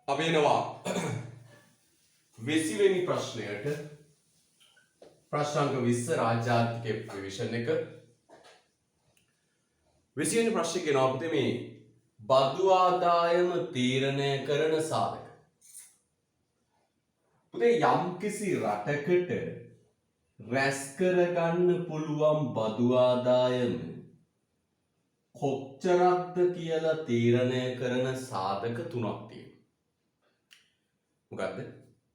අපි එනවා 20 වෙනි ප්‍රශ්නයට. ප්‍රශ්න අංක 20 රාජ්‍යාර්ථික රිවිෂන් එක. 20 වෙනි ප්‍රශ්නේ කියනවා අපිට මේ බදු ආදායම තීරණය කරන සාධක. පුතේ යම්කිසි රටකට රැස් කරගන්න පුළුවන් බදු ආදායම කොච්චරක්ද කියලා තීරණය කරන සාධක තුනක් තියෙනවා. මොකද්ද?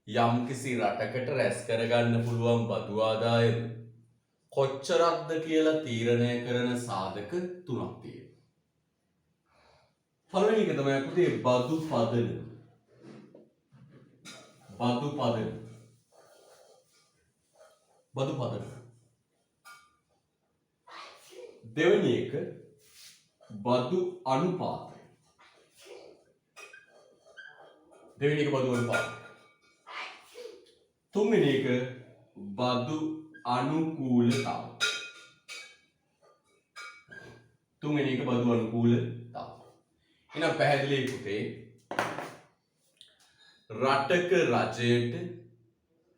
යම්කිසි රටකට රැස් කරගන්න පුළුවන් බදු ආදායම කොච්චරක්ද කියලා තීරණය කරන සාධක තුනක් තියෙනවා. පළවෙනි එක තමයි පුතේ බදු පදන. බදු පදන. බදු පදන. දෙවෙනි එක බදු අනුපාතය. දෙවෙනි එක බදු අනුපාතය. තුන්වෙනි එක බදු අනුකූලතාව. තුන්වෙනි එක බදු අනුකූලතාව. එහෙනම් පැහැදිලි පුතේ රටක රජයට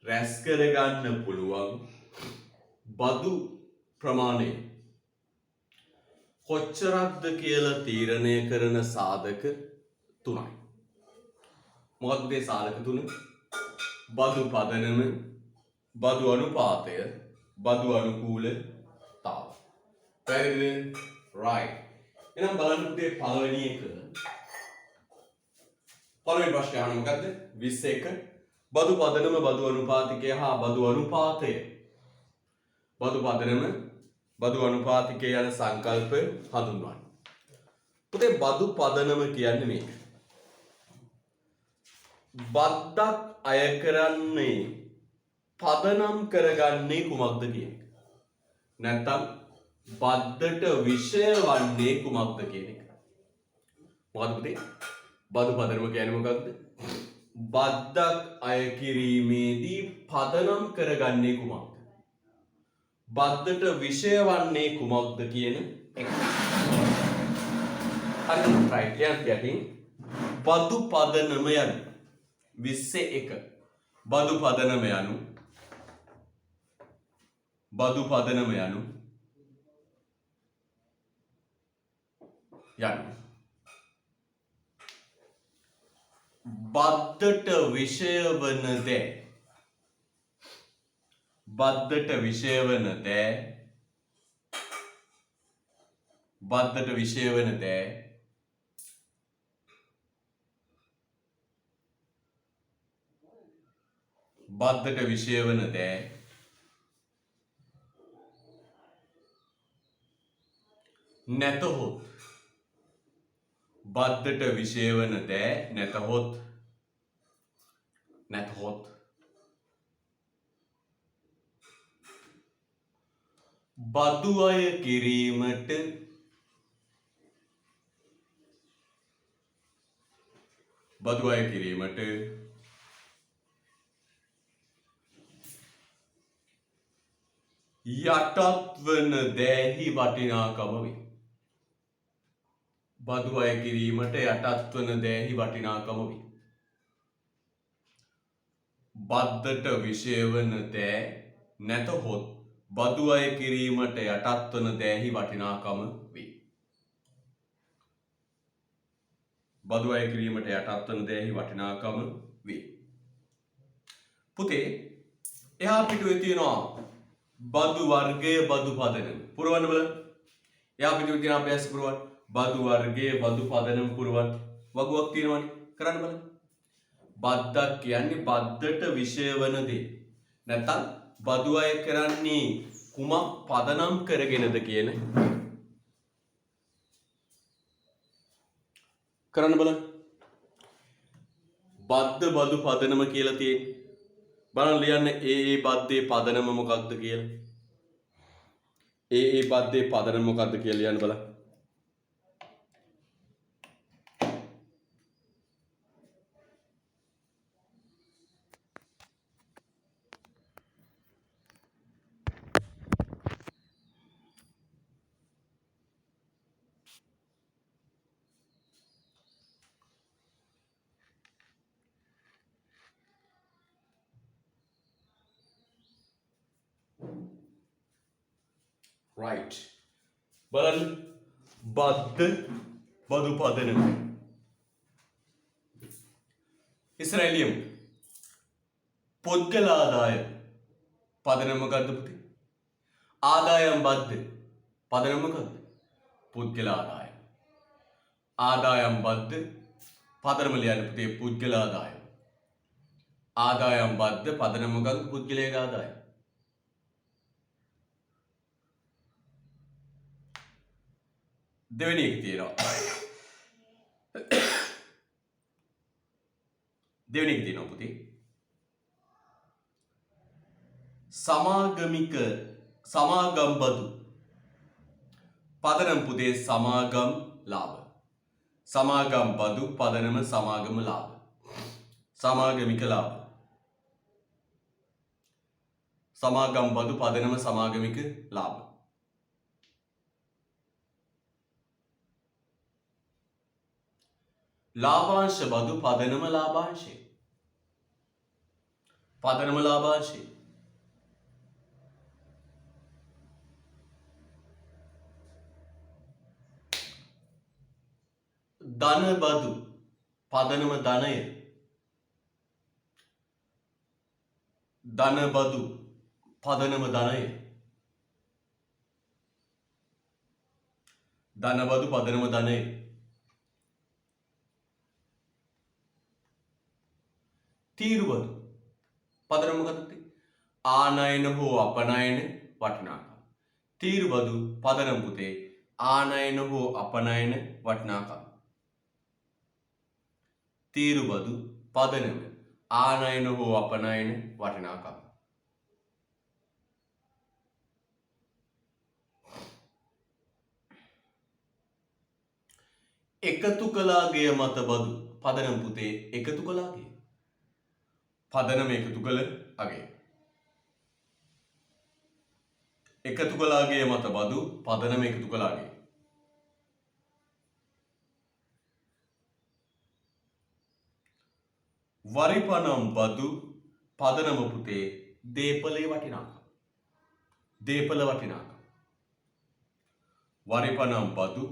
රැස් කරගන්න පුළුවන් බදු ප්‍රමාණය කොච්චරක්ද කියලා තීරණය කරන සාධක තුනයි. මොකක්ද මේ සාධක තුන? බදු පදනම, බදු අනුපාතය, බදු අනුකූලතාව. පැහැදිලිද? right. එහෙනම් බලන්න පුතේ පළවෙනි එක. පළවෙනි ප්‍රශ්නේ අහන්නේ මොකද්ද? 21 බදු පදනම, බදු අනුපාතිකය හා බදු අනුපාතය. බදු පදනම, බදු අනුපාතිකය යන සංකල්ප හඳුන්වන්න. පුතේ බදු පදනම කියන්නේ මේක. බද්දක් අය කරන්නේ පදනම් කරගන්නේ කුමක්ද කියන එක. නැත්නම් බද්දට විෂය වන්නේ කුමක්ද කියන එක. මොකද්ද පුතේ? බදු පදනම කියන්නේ මොකක්ද? බද්දක් අය කිරීමේදී පදනම් කරගන්නේ කුමක්ද? බද්දට විෂය වන්නේ කුමක්ද කියන එක. හරිද? right. යටින් බදු පදනම යන 21 බදු පදනම යනු බදු පදනම යනු බද්දට විෂය වන දෑ, බද්දට විෂය වන දෑ, බද්දට විෂය වන දෑ බද්දට විෂය වන දෑ නැතහොත්, බද්දට විෂය වන දෑ නැතහොත් බදු අය කිරීමට යටත් වන දෑහි වටිනාකම වේ. බදු අය කිරීමට යටත් වන දෑහි වටිනාකම වේ. බද්දට විෂය වන දෑ නැතහොත් බදු අය කිරීමට යටත් වන දෑහි වටිනාකම වේ. බදු අය කිරීමට යටත් වන දෑහි වටිනාකම වේ. පුතේ එහා පිටුවේ තියෙනවා බදු වර්ගය, බදු පදනම. පුරවන්න බලන්න. එහා පිටුවේ තියෙන අභ්‍යාස පුරවන්න. බදු වර්ගය, බදු පදනම පුරවන්න. වගුවක් තියෙනවනේ. කරන්න බලන්න. බද්දක් කියන්නේ බද්දට විෂය වන දේ. නැත්නම් බදු අය කරන්නේ කුමක් පදනම් කරගෙනද කියන කරන්න බලන්න. බද්ද බදු පදනම කියලා තියෙන්නේ. බලන්න ලියන්න ඒ බද්දේ පදනම මොකක්ද කියලා. ඒ බද්දේ පදනම මොකක්ද කියලා ලියන්න බලන්න. right. බලන්න බද්ද බදු පදනම. ඉස්රායෙලියම් පුද්ගල ආදායම පදනම මොකද්ද පුතේ? ආදායම් බද්ද පදනම මොකද්ද? පුද්ගල ආදායම. ආදායම් බද්ද පදනම ලියන්න පුතේ පුද්ගල ආදායම. ආදායම් බද්ද පදනම මොකද්ද? පුද්ගලයාගේ ආදායම. දෙවෙනි එක තියෙනවා. දෙවෙනි එක තියෙනවා පුතේ. සමාගමික සමාගම් බදු පදනම පුතේ සමාගම් ලාභ. සමාගම් බදු පදනම සමාගම ලාභ. සමාගමික ලාභ. සමාගම් බදු පදනම සමාගමික ලාභ. ලාභාංශ බදු පදනම ලාභාංශය. පදනම ලාභාංශය. ධන බදු පදනම ධනය. ධන බදු පදනම ධනය. ධන බදු පදනම ධනය. තීරු බදු පදනම මොකක්ද? ආනයන හෝ අපනයන වටිනාකම. තීරු බදු පදනම පුතේ ආනයන හෝ අපනයන වටිනාකම. තීරු බදු පදනම ආනයන හෝ අපනයන වටිනාකම. එකතු කළාගේ මත බදු පදනම පුතේ එකතු කළාගේ. පදනම එකතු කළ අගේ. එකතු කළාගේ මත බදු පදනම එකතු කළාගේ. වරිපනම් බදු පදනම පුතේ දේපලේ වටිනාකම. දේපල වටිනාකම. වරිපනම් බදු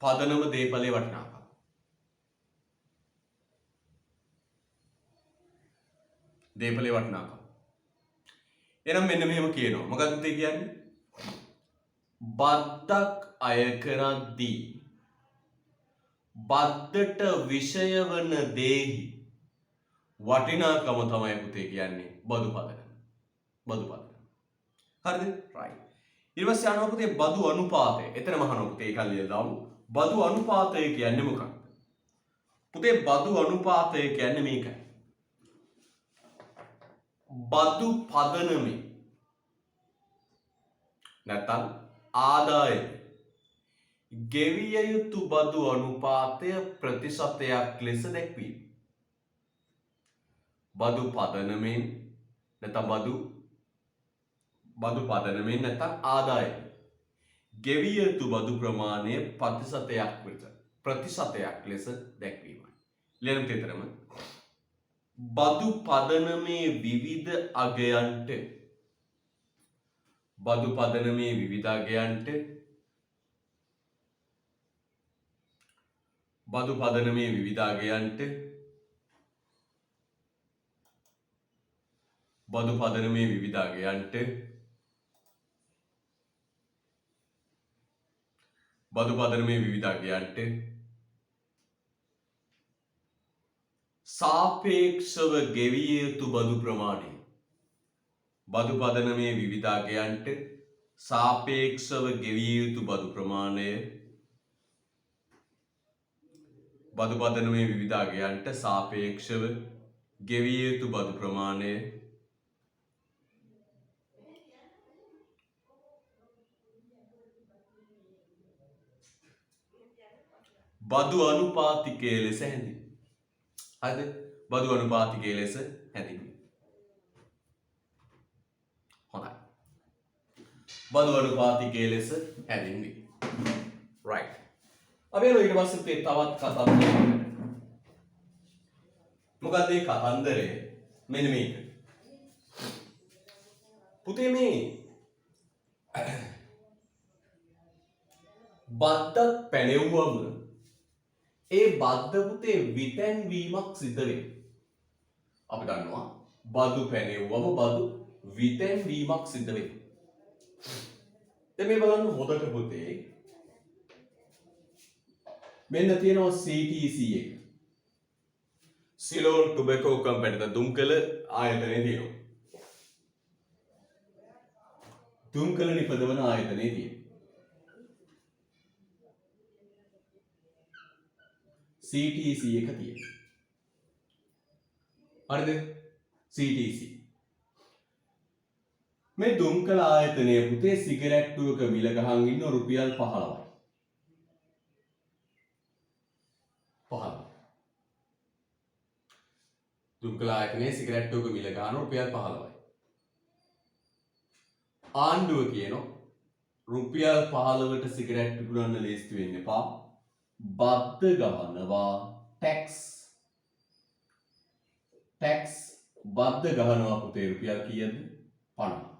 පදනම දේපලේ වටිනාකම. දේපලේ වටිනාකම. එනම් මෙන්න මෙහෙම කියනවා. මොකක්ද පුතේ කියන්නේ? බද්දක් අය කරද්දී බද්දට විෂය වන දේහි වටිනාකම තමයි පුතේ කියන්නේ බදු පදනම. බදු පදනම. හරිද? right. ඊට පස්සේ අහනවා පුතේ බදු අනුපාතය. එතනම අහනවා පුතේ ඒක ලියලා දාමු. බදු අනුපාතය කියන්නේ මොකක්ද? පුතේ බදු අනුපාතය කියන්නේ මේකයි. බදු පදනමේ නැත්නම් ආදායම ගෙවිය යුතු බදු අනුපාතය ප්‍රතිශතයක් ලෙස දැක්වීම. බදු පදනමෙන් නැත්නම් බදු පදනමෙන් නැත්නම් ආදායම ගෙවිය යුතු බදු ප්‍රමාණය ප්‍රතිශතයක් ලෙස දැක්වීමයි. ලියන්න තේතරම බදු පදනමේ විවිධ අගයන්ට බදු පදනමේ විවිධ අගයන්ට බදු පදනමේ විවිධ අගයන්ට බදු පදනමේ විවිධ අගයන්ට බදු පදනමේ විවිධ අගයන්ට සාපේක්ෂව ගෙවිය යුතු බදු ප්‍රමාණය. බදු පදනමේ විවිධ අගයන්ට සාපේක්ෂව ගෙවිය යුතු බදු ප්‍රමාණය. බදු පදනමේ විවිධ අගයන්ට සාපේක්ෂව ගෙවිය යුතු බදු ප්‍රමාණය. බදු අනුපාතිකය ලෙස හැඳින්වේ. හරිද? බදු අනුපාතිකය ලෙස හැඳින්වේ. හොඳයි. බදු අනුපාතිකය ලෙස හැඳින්වේ. right. අපි යනවා ඊට පස්සේ තවත් කතන්දරයකට. මොකද මේ කතන්දරය මෙන්න මේක. පුතේ මේ බද්දක් පැනෙව්වම ඒ බද්ද පුතේ විතැන්වීමක් සිද්ධ වෙනවා. අපි දන්නවා බදු පැනෙව්වම බදු විතැන්වීමක් සිද්ධ වෙනවා. දැන් මේ බලන්න හොදට පුතේ මෙන්න තියෙනවා CTC එක. සිලෝන් ටොබැකෝ කම්පැනි දුම්කල ආයතනයේ තියෙනවා. දුම්කල නිපදවන ආයතනයේ තියෙනවා. CTC එක තියෙනවා. හරිද? CTC. මේ දුම්කල ආයතනයේ පුතේ සිගරැට්ටුවක මිල ගහන් ඉන්න රුපියල් 15යි. 15. දුම්කල ආයතනයේ සිගරැට්ටුවක මිල ගහන රුපියල් 15යි. ආණ්ඩුව කියනවා රුපියල් 15ට සිගරැට් විකුණන්න ලේස්ති වෙන්න එපා. බද්ද ගහනවා ටැක්ස් බද්ද ගහනවා පුතේ රුපියල් කීයද? 50.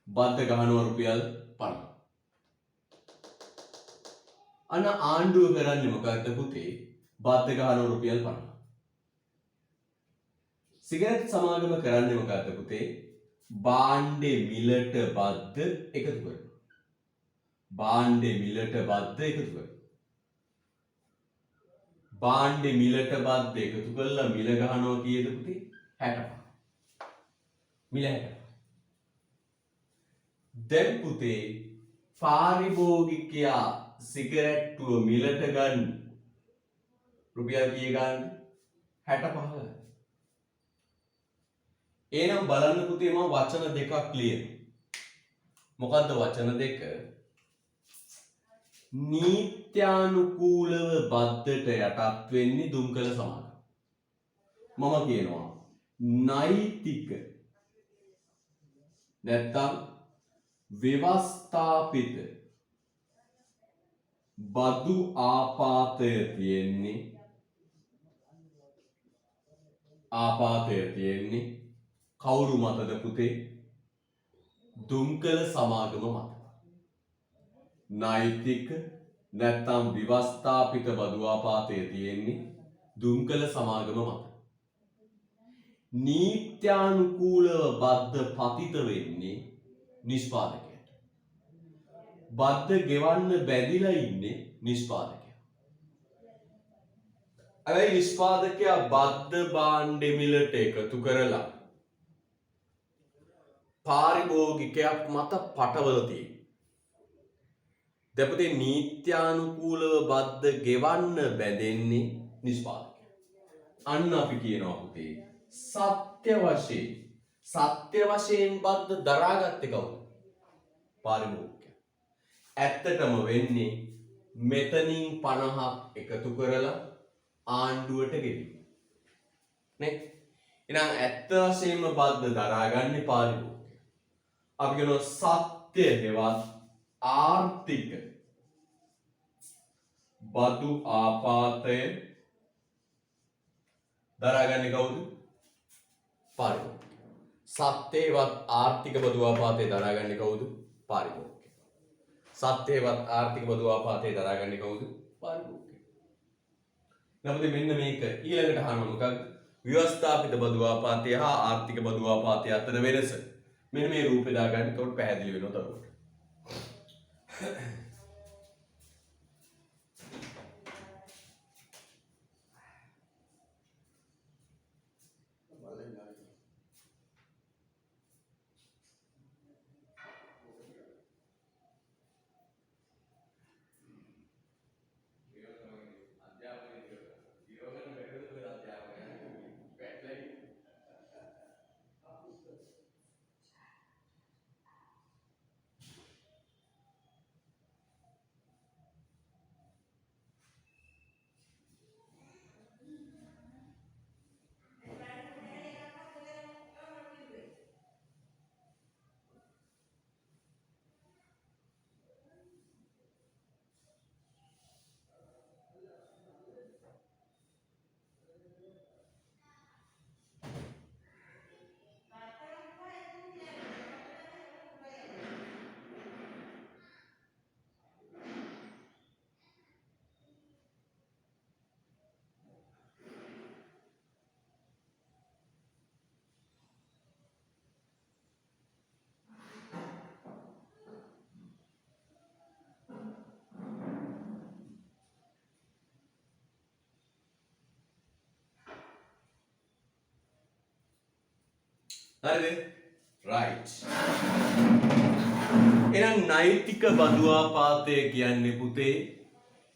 බද්ද ගහනවා රුපියල් 50. අන්න ආණ්ඩුව කරන්නේ මොකක්ද පුතේ? බද්ද ගහනවා රුපියල් 50. සිගරට් සමාගම කරන්නේ මොකක්ද පුතේ? භාණ්ඩේ මිලට බද්ද එකතු කරනවා. භාණ්ඩේ මිලට බද්ද එකතු කරනවා. භාණ්ඩේ මිලට බද්ද එකතු කරලා මිල ගහනවා කීයද පුතේ? 65. මිල 65. දැන් පුතේ පාරිභෝගිකයා සිගරැට්ටුව මිලට ගන්න රුපියල් කීය ගන්න? 65. එහෙනම් බලන්න පුතේ මම වචන දෙකක් ලියනවා. මොකද්ද වචන දෙක? නීත්‍යානුකූලව බද්දට යටත් වෙන්නේ දුම්කල සමාගම. මම කියනවා නෛතික නැත්තම් ව්‍යවස්ථාපිත බදු ආපාතය තියෙන්නේ කවුරු මතද පුතේ? දුම්කල සමාගම මත. නෛතික නැත්තම් ව්‍යවස්ථාපිත බදු ආපාතය තියෙන්නේ දුම්කල සමාගම මත. නීත්‍යානුකූලව බද්ද පතිත වෙන්නේ නිෂ්පාදකයාට. බද්ද ගෙවන්න බැඳිලා ඉන්නේ නිෂ්පාදකයා. හැබැයි නිෂ්පාදකයා බද්ද භාණ්ඩෙ මිලට එකතු කරලා පාරිභෝගිකයක් මත පටවල තියෙනවා. දැපතේ නීත්‍යානුකූලව බද්ද ගෙවන්න බැඳෙන්නේ නිෂ්පාදකයා. අන්න අපි කියනවා පුතේ සත්‍ය වශයෙන් බද්ද දරාගත්තේ කවුද? පාරිභෝගිකයා. ඇත්තටම වෙන්නේ මෙතනින් 50ක් එකතු කරලා ආණ්ඩුවට ගෙවීම. නේ? එහෙනම් ඇත්ත වශයෙන්ම බද්ද දරාගන්නේ පාරිභෝගිකයා. අපි කියනවා සත්‍ය හෙවත් ආර්ථික බදු ආපාතය දරාගන්නේ කවුද? පාරිභෝගිකයා. සත්‍යවත් ආර්ථික බදු ආපාතය දරාගන්නේ කවුද? පාරිභෝගිකයා. සත්‍යවත් ආර්ථික බදු ආපාතය දරාගන්නේ කවුද? පාරිභෝගිකයා. නමුත් මෙන්න මේක ඊළඟට අහනවා මොකක්ද? ව්‍යවස්ථාපිත බදු ආපාතය හා ආර්ථික බදු ආපාතය අතර වෙනස. මෙන්න මේ රූපේ දාගන්න. එතකොට පැහැදිලි වෙනවා දරුවෝ. හරිද? right. එහෙනම් නෛතික බදු ආපාතය කියන්නේ පුතේ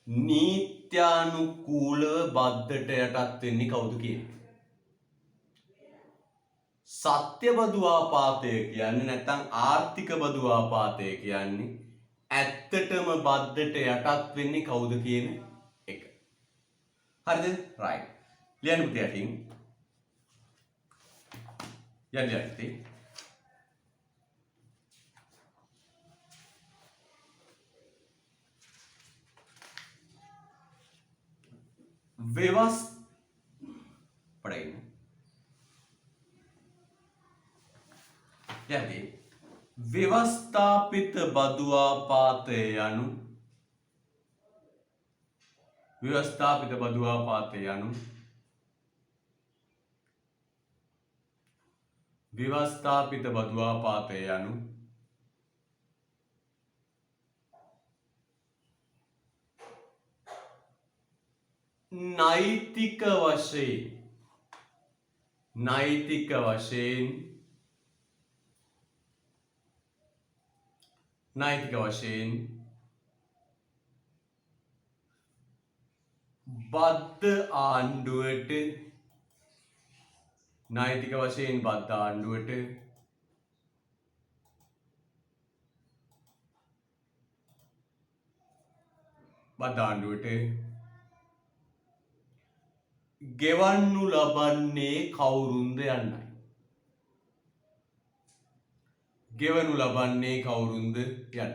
නීත්‍යානුකූලව බද්දට යටත් වෙන්නේ කවුද කියන්නේ? සත්‍ය බදු ආපාතය කියන්නේ නැත්නම් ආර්ථික බදු ආපාතය කියන්නේ ඇත්තටම බද්දට යටත් වෙන්නේ කවුද කියන එක. හරිද? right. ලියන්න පුතේ යටින්. යන්න යටි. पढ़ेंगे යටි ව්‍යවස්ථාපිත බදු ආපාතය යනු ව්‍යවස්ථාපිත බදු ආපාතය යනු ව්‍යවස්ථාපිත බදු ආපාතය යනු නෛතික වශයෙන් බද්ධ ආණ්ඩුවට ගෙවන්නු ලබන්නේ කවුරුන්ද යන්නයි. ගෙවනු ලබන්නේ කවුරුන්ද යන්න.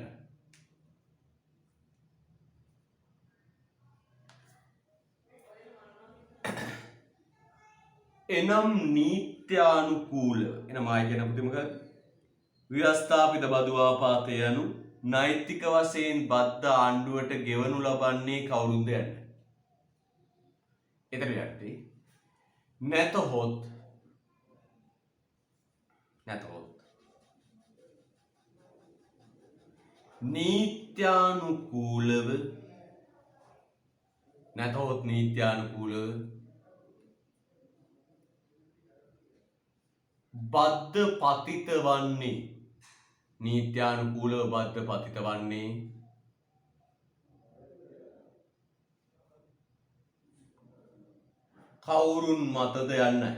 එනම් නීත්‍යානුකූලව එනම් ආයි කියන පුතේ මොකද? ව්‍යවස්ථාපිත බදු ආපාතය යනු නෛතික වශයෙන් බද්ධ ආණ්ඩුවට ගෙවනු ලබන්නේ කවුරුන්ද යන්න. එතන යටි නැතහොත් නීත්‍යානුකූලව බද්ධ පතිත වන්නේ කවුරුන් මතද යන්නයි.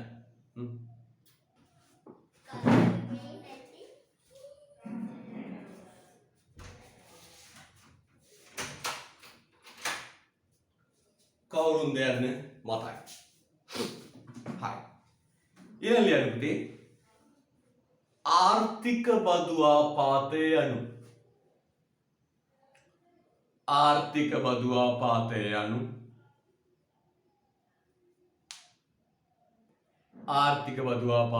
කවුරුන්ද යන්න මතයි. හරි. ඊළඟ ලියන්න පුතේ ආර්ථික බදු ආපාතය යනු ආර්ථික බදු ආපාතය යනු බද්ධ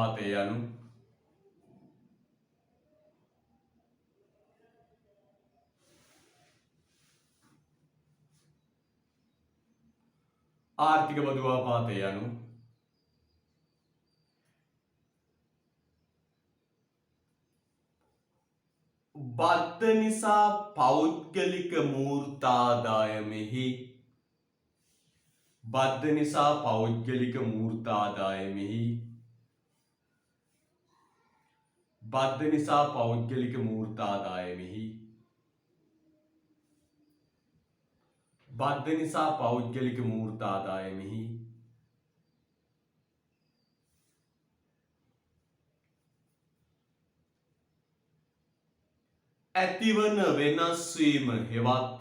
නිසා පෞද්ගලික මූර්තාදායමෙහි ඇතිවන වෙනස් වීම හෙවත්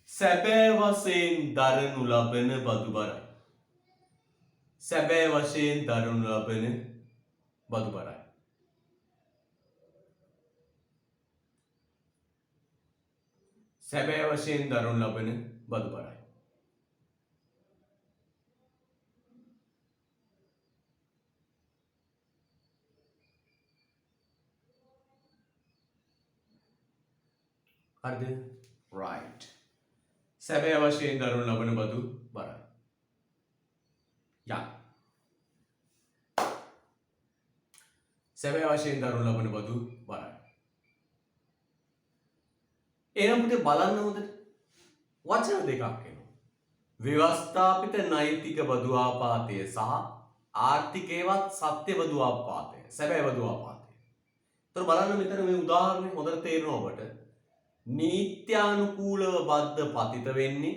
සැබෑ වශයෙන් දරනු ලබන බදු බරයි. සැබෑ වශයෙන් දරනු ලබන බදු බරයි. සැබෑ වශයෙන් දරනු ලබන බදු බරයි. හරිද? right. සැබෑ වශයෙන් දරනු ලබන බදු බරයි. යා. සැබෑ වශයෙන් දරනු ලබන බදු බරයි. එහෙනම් පුතේ බලන්න හොඳට වචන දෙකක් එනවා. ව්‍යවස්ථාපිත නෛතික බදු ආපාතය සහ ආර්ථිකේවත් සත්‍ය බදු ආපාතය. සැබෑ බදු ආපාතය. ඒතර බලන්න මෙතන මේ උදාහරණය හොඳට තේරෙනවා ඔබට. නීත්‍යානුකූලව බද්ධ පතිත වෙන්නේ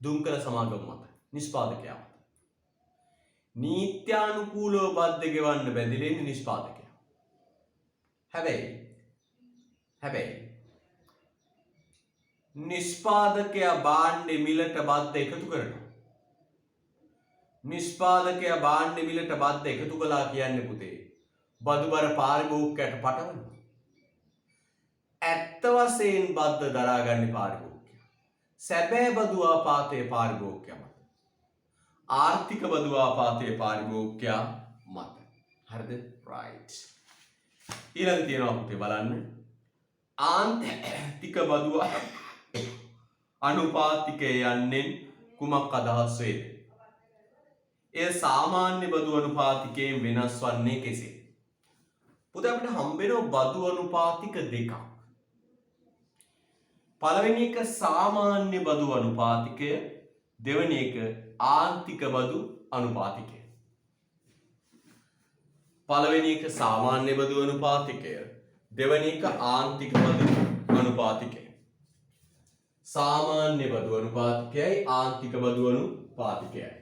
දුම්කල සමාගම මත. නිෂ්පාදකයා මත. නීත්‍යානුකූලව බද්ධ ගෙවන්න බැඳිලෙන්නේ නිෂ්පාදකයා. හැබැයි නිෂ්පාදකයා භාණ්ඩ මිලට බද්ධ එකතු කරනවා. නිෂ්පාදකයා භාණ්ඩ මිලට බද්ධ එකතු කළා කියන්නේ පුතේ බදුබර පාරිභෝගිකයට පටවනවා. ඇත්ත වශයෙන් බද්ධ දරාගන්නේ පාරිභෝගිකයා. සැබෑ බදු ආපාතයේ පාරිභෝගිකයා මත. ආර්ථික බදු ආපාතයේ පාරිභෝගිකයා මත. හරිද? රයිට්. ඊළඟ තියෙනවා පුතේ බලන්න. ආන්තික බදු අනුපාතිකය යන්නේ කුමක් අදහස් වේද? එය සාමාන්‍ය බදු අනුපාතිකයෙන් වෙනස් වන්නේ කෙසේ? පුතේ අපිට හම්බෙන බදු අනුපාතික දෙකක්. පළවෙනි එක සාමාන්‍ය බදු අනුපාතිකය, දෙවෙනි එක ආන්තික බදු අනුපාතිකය. පළවෙනි එක සාමාන්‍ය බදු අනුපාතිකය, දෙවෙනි එක ආන්තික බදු අනුපාතිකය. සාමාන්‍ය බදු අනුපාතිකයයි ආන්තික බදු අනුපාතිකයයි.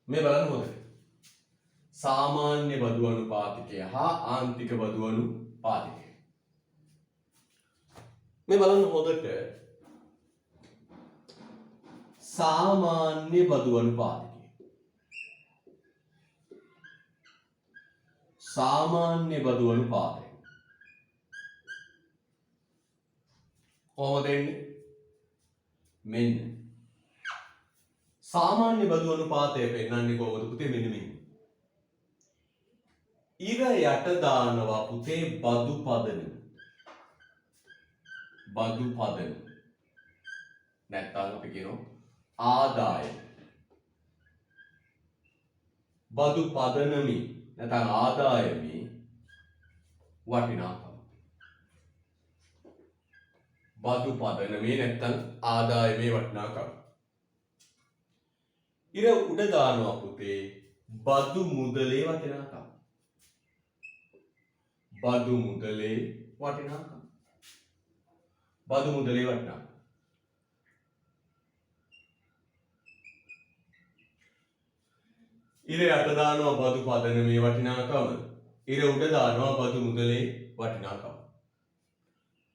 මේ බලන්න හොඳට. සාමාන්‍ය බදු අනුපාතිකය හා ආන්තික බදු අනුපාතිකය. මේ බලන්න හොඳට. සාමාන්‍ය බදු අනුපාතිකය. සාමාන්‍ය බදු අනුපාතය. කොහොමද එන්නේ? මෙන්න. සාමාන්‍ය බදු අනුපාතය පෙන්වන්නේ කොහොමද පුතේ? මෙන්න මෙහෙම. ඉර යට දානවා පුතේ බදු පදනම. බදු පදනම. නැත්නම් අපි කියනවා ආදායම. බදු පදනමේ නැත්නම් ආදායමේ වටිනාකම. බදු පදනමේ නැත්නම් ආදායමේ වටිනාකම. ඉර උඩ දානවා පුතේ බදු මුදලේ වටිනාකම. බදු මුදලේ වටිනාකම. බදු මුදලේ වටිනාකම. ඉර යට දානවා බදු පදනමේ වටිනාකම. ඉර උඩ දානවා බදු මුදලේ වටිනාකම.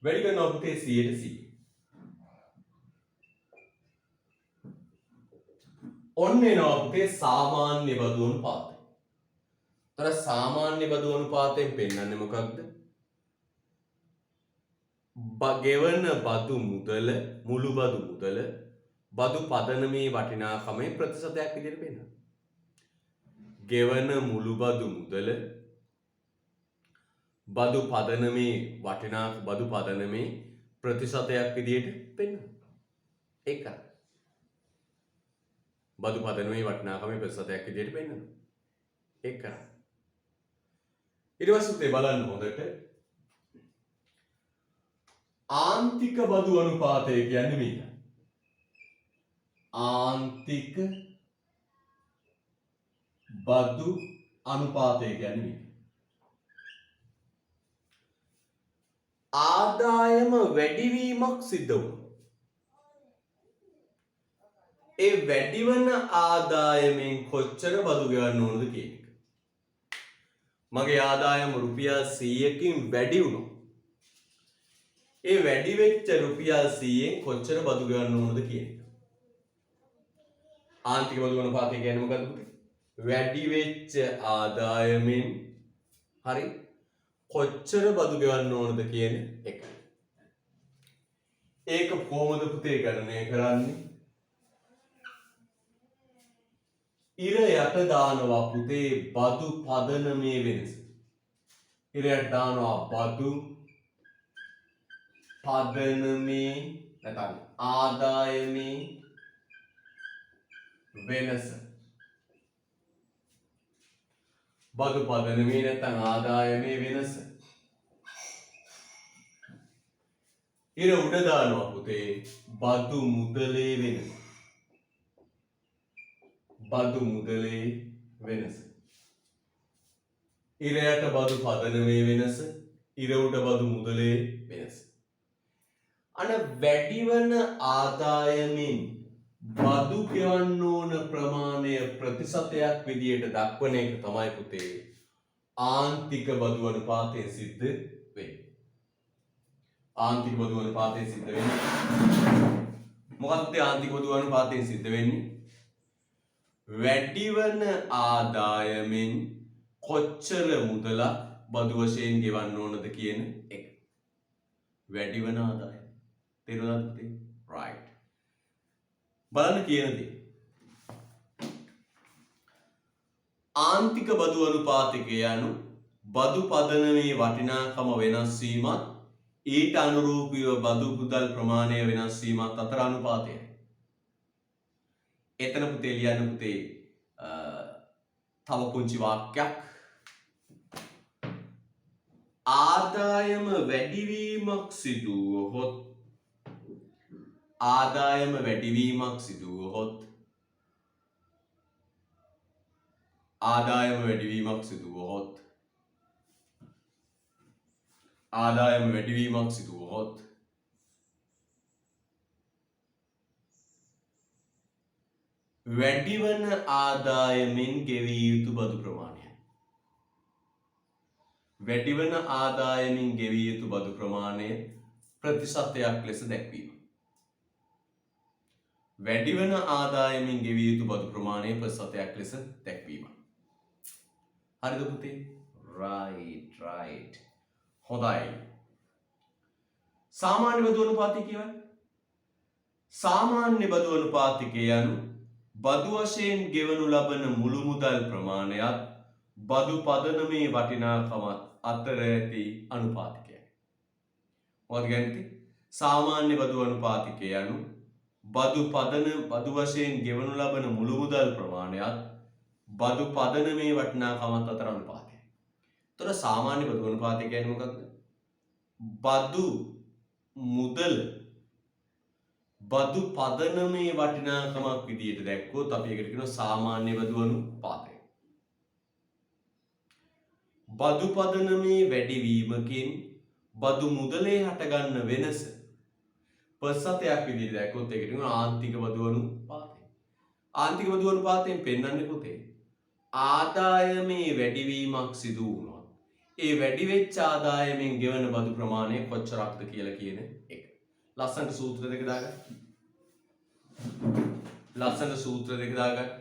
වැඩි කරනවා පුතේ 100%. ඔන්න එනවා පුතේ සාමාන්‍ය බදු අනුපාතය. තර සාමාන්‍ය බදු අනුපාතයෙන් පෙන්වන්නේ මොකක්ද? ගෙවන බදු මුදල, මුළු බදු මුදල බදු පදනමේ වටිනාකමේ ප්‍රතිශතයක් විදිහට පෙන්වනවා. ගෙවන මුළු බදු මුදල බදු පදනමේ බදු පදනමේ ප්‍රතිශතයක් විදිහට පෙන්වනවා. ඒකයි. බදු පදනමේ වටිනාකමේ ප්‍රතිශතයක් විදිහට පෙන්වනවා. ඒකයි. ඊට පස්සේ බලන්න හොඳට ආන්තික බදු අනුපාතය කියන්නේ මේක. ආන්තික බදු අනුපාතය කියන්නේ මේක. ආදායම වැඩිවීමක් සිද්ධ වුණා. ඒ වැඩිවන ආදායමෙන් කොච්චර බදු ගෙවන්න ඕනද කියන එක. මගේ ආදායම රුපියල් 100කින් වැඩි වුණා. ඒ වැඩි වෙච්ච රුපියල් 100න් කොච්චර බදු ගෙවන්න ඕනද කියන එක. ආන්තික බදු අනුපාතය කියන්නේ මොකද්ද පුතේ? වැඩි වෙච්ච ආදායමෙන් හරි කොච්චර බදු ගෙවන්න ඕනද කියන එක. ඒක කොහොමද පුතේ ගණනය කරන්නේ? ඉර යට දානවා පුතේ බදු පදනමේ වෙනස. ඉර යට දානවා බදු පදනමේ නැත්නම් ආදායමේ වෙනස. බදු පදනමේ නැත්නම් ආදායමේ වෙනස. ඉර උඩ දානවා පුතේ බදු මුදලේ වෙනස. බදු මුදලේ වෙනස. ඉර යට බදු පදනමේ වෙනස. ඉර උඩ බදු මුදලේ වෙනස. අන වැඩිවන ආදායමින් බදු ගෙවන්න ඕන ප්‍රමාණය ප්‍රතිශතයක් විදියට දක්වන එක තමයි පුතේ ආන්තික බදු අනුපාතයෙන් සිද්ධ වෙන්නේ. ආන්තික බදු අනුපාතයෙන් සිද්ධ වෙන්නේ. මොකක්ද ආන්තික බදු අනුපාතයෙන් සිද්ධ වෙන්නේ? වැඩිවන ආදායමෙන් කොච්චර මුදලක් බදු වශයෙන් ගෙවන්න ඕනද කියන එක. වැඩිවන ආදායම. තේරුණාද පුතේ? right. බලන්න කියන දේ. ආන්තික බදු අනුපාතිකය යනු බදු පදනමේ වටිනාකම වෙනස් වීමත් ඊට අනුරූපීව බදු මුදල් ප්‍රමාණය වෙනස් වීමත් අතර අනුපාතයයි. එතන පුතේ ලියන්න පුතේ තව පුංචි වාක්‍යයක්. ආදායම වැඩිවීමක් සිදු වුවහොත් ආදායම වැඩිවීමක් සිදු වුවහොත් ආදායම වැඩිවීමක් සිදු වුවහොත් ආදායම වැඩිවීමක් සිදු වුවහොත් වැඩිවන ආදායමෙන් ගෙවිය යුතු බදු ප්‍රමාණය. වැඩිවන ආදායමින් ගෙවිය යුතු බදු ප්‍රමාණය ප්‍රතිශතයක් ලෙස දැක්වීම. වැඩිවන ආදායමින් ගෙවිය යුතු බදු ප්‍රමාණය ප්‍රතිශතයක් ලෙස දැක්වීම. හරිද පුතේ? right. හොඳයි. සාමාන්‍ය බදු අනුපාතිකය කියන්නේ සාමාන්‍ය බදු අනුපාතිකය යනු බදු වශයෙන් ගෙවනු ලබන මුළු මුදල් ප්‍රමාණයත් බදු පදනමේ වටිනාකමත් අතර ඇති අනුපාතිකයයි. මොකද කියන්නේ? සාමාන්‍ය බදු අනුපාතිකය යනු බදු වශයෙන් ගෙවනු ලබන මුළු මුදල් ප්‍රමාණයත් බදු පදනමේ වටිනාකමත් අතර අනුපාතයයි. එතකොට සාමාන්‍ය බදු අනුපාතය කියන්නේ මොකක්ද? බදු මුදල බදු පදනමේ වටිනාකමක් විදියට දැක්කොත් අපි ඒකට කියනවා සාමාන්‍ය බදු අනුපාතය. බදු පදනමේ වැඩිවීමකින් බදු මුදලේ හටගන්න වෙනස ප්‍රතිශතයක් විදියට දැක්කොත් ඒකට කියනවා ආන්තික බදු අනුපාතය. ආන්තික බදු අනුපාතයෙන් පෙන්වන්නේ පුතේ ආදායමේ වැඩිවීමක් සිදු වුණොත් ඒ වැඩි වෙච්ච ආදායමෙන් ගෙවන බදු ප්‍රමාණය කොච්චරක්ද කියලා කියන එක. ලස්සනට සූත්‍ර දෙක දාගන්න. ලස්සනට සූත්‍ර දෙක දාගන්න.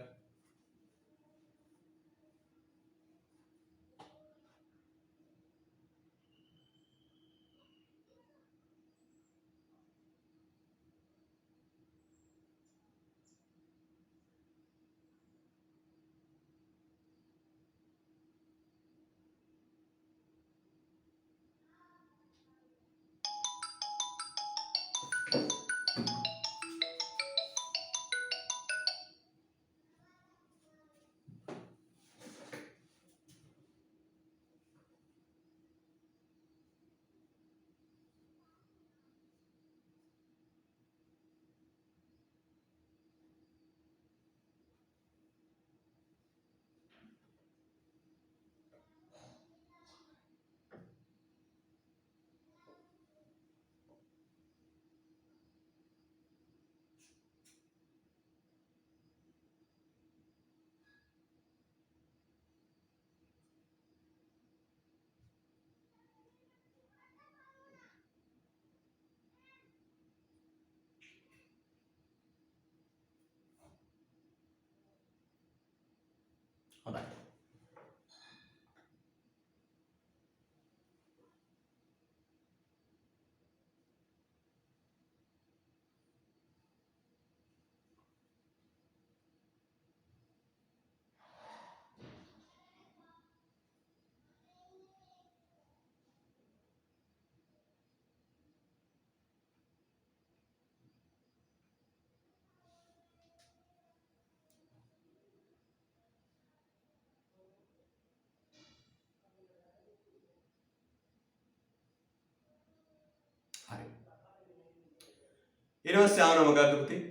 ඊට පස්සේ ආවම මොකද්ද පුතේ?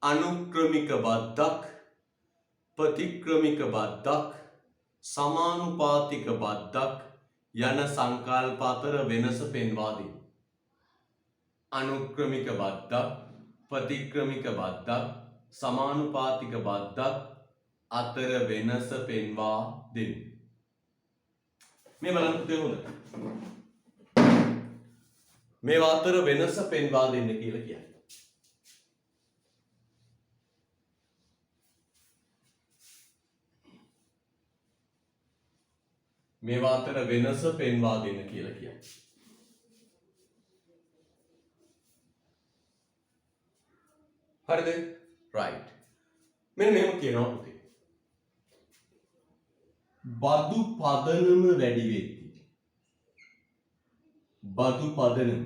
අනුක්‍රමික බද්ධක්, ප්‍රතික්‍රමික බද්ධක්, සමානුපාතික බද්ධක් යන සංකල්ප අතර වෙනස පෙන්වා දෙයි. අනුක්‍රමික බද්ධක්, ප්‍රතික්‍රමික බද්ධක්, සමානුපාතික බද්ධක් අතර වෙනස පෙන්වා දෙන්න. මේ බලන්න පුතේ හොඳට. මේවා අතර වෙනස පෙන්වා දෙන්න කියලා කියන්නේ. මේවා අතර වෙනස පෙන්වා දෙන්න කියලා කියන්නේ. හරිද? right. මෙන්න මෙහෙම කියනවා පුතේ. බදු පදනම වැඩි වෙද්දී. බදු පදනම.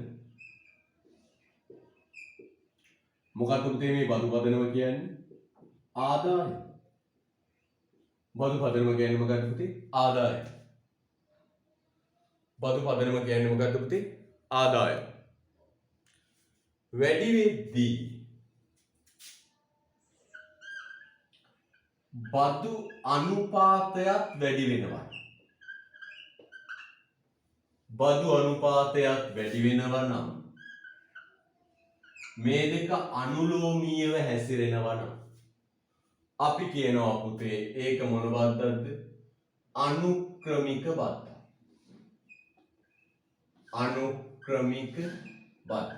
මොකක්ද පුතේ මේ බදු පදනම කියන්නේ? ආදාය. බදු පදනම කියන්නේ මොකක්ද පුතේ? ආදාය. බදු පදනම කියන්නේ මොකක්ද පුතේ? ආදාය. වැඩි වෙද්දී බදු අනුපාතයත් වැඩි වෙනවා. බදු අනුපාතයත් වැඩි වෙනවා නම් මේ දෙක අනුලෝමීයව හැසිරෙනවා නම් අපි කියනවා පුතේ ඒක මොන බද්දක්ද? අනුක්‍රමික බද්දක්. අනුක්‍රමික බද්දක්.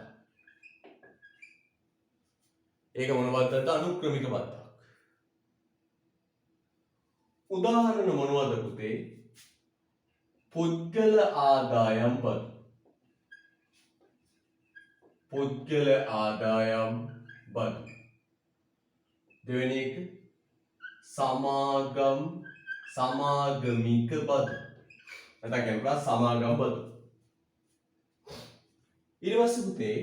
ඒක මොන බද්දක්ද? අනුක්‍රමික බද්දක්. උදාහරණ මොනවද පුතේ? පුද්ගල ආදායම් බදු. පුද්ගල ආදායම් බදු. දෙවෙනි එක සමාගමික බදු. නැත්නම් කියනවා සමාගම් බදු. ඊට පස්සේ පුතේ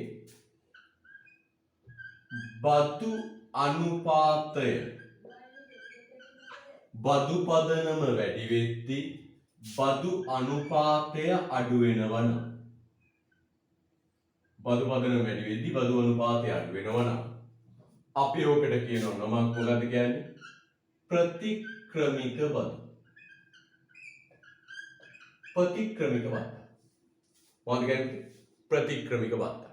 බදු අනුපාතය. බදු පදනම වැඩි වෙද්දී බදු අනුපාතය අඩු වෙනවා නම් බදු පදනම වැඩි වෙද්දී බදු අනුපාතය අඩු වෙනවා නම් අපි ඕකට කියනවා නමක් මොකක්ද කියන්නේ? ප්‍රතික්‍රමික බදු. ප්‍රතික්‍රමික බදු. මොකක්ද කියන්නේ? ප්‍රතික්‍රමික බදු.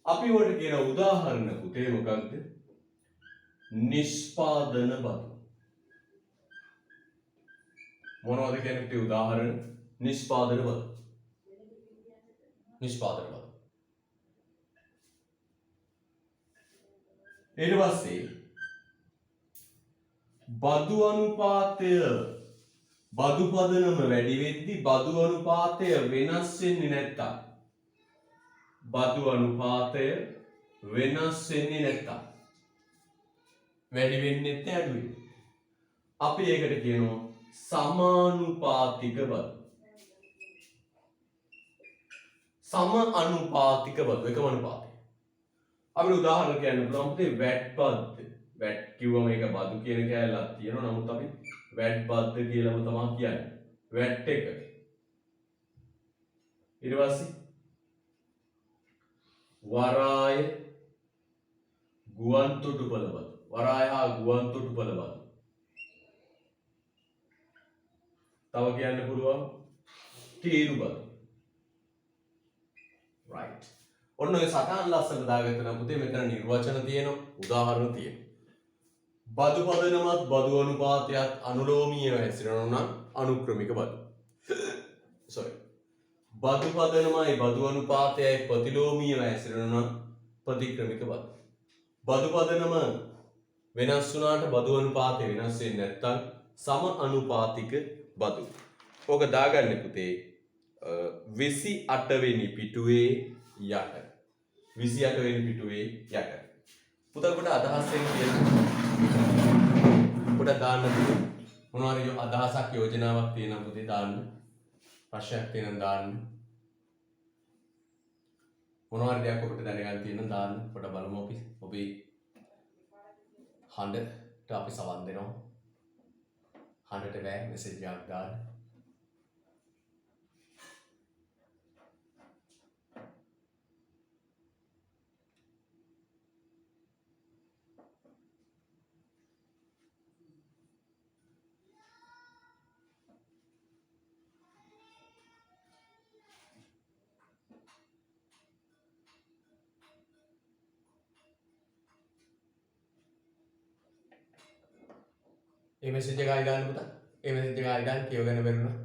අපි ඕකට කියන උදාහරණ පුතේ මොකක්ද? නිෂ්පාදන බදු. මොනවද කියන්නේ පුතේ උදාහරණ? නිෂ්පාදන බදු. නිෂ්පාදන බදු. ඊට පස්සේ බදු අනුපාතය බදු පදනම වැඩි වෙද්දී බදු අනුපාතය වෙනස් වෙන්නේ නැත්තම් බදු අනුපාතය වෙනස් වෙන්නේ නැත්තම් වැඩි වෙන්නේ නැත්නම් අඩු වෙන්නේ. අපි ඒකට කියනවා සමානුපාතික බදු. සම අනුපාතික බදු එකම අනුපාතය. අපිට උදාහරණ කියන්න පුළුවන් පුතේ වැට් බද්ද. වැට් කිව්වම ඒක බදු කියන කෑල්ලක් තියෙනවා. නමුත් අපි වැට් බද්ද කියලාම තමයි කියන්නේ. වැට් එක. ඊට පස්සේ වරාය ගුවන් තොටුපළ බදු. වරාය හා ගුවන් තොටුපළ බදු. තව කියන්න පුළුවන් තීරු බදු. right. ඔන්න ඔය සටහන් ලස්සන දාගත්ත නම් පුතේ මෙතන නිර්වචන තියෙනවා, උදාහරණ තියෙනවා. බදු පදනමත් බදු අනුපාතයත් අනුලෝමීයව හැසිරෙනවා නම් අනුක්‍රමික බදු. sorry. බදු පදනමයි බදු අනුපාතයයි ප්‍රතිලෝමීයව හැසිරෙනවා නම් ප්‍රතික්‍රමික බදු. බදු පදනම වෙනස් වුණාට බදු අනුපාතය වෙනස් වෙන්නේ නැත්නම් සම අනුපාතික බදු. ඕක දාගන්න පුතේ 28 වෙනි පිටුවේ යට. 28 වෙනි පිටුවේ යට. පුතා කොට අදහස් වෙන කියලා පොඩ දාන්න මොනවාරි අදහසක් යෝජනාවක් තියෙනවා පුතේ දාන්න. ප්‍රශ්නයක් තියෙනවා දාන්න. මොනවාරි දෙයක් ඔබට දැනගන්න තියෙනවා දාන්න. පොඩ බලමු අපි. ඔබේ හඬට අපි සවන් දෙනවා. හඬට බෑ මෙසේජ් එකක් දාන්න. ඒ මැසේජ් එක ආයි දාන්න පුතා. ඒ මැසේජ් එක ආයි දාන්න කියවගෙන බැරිුණා.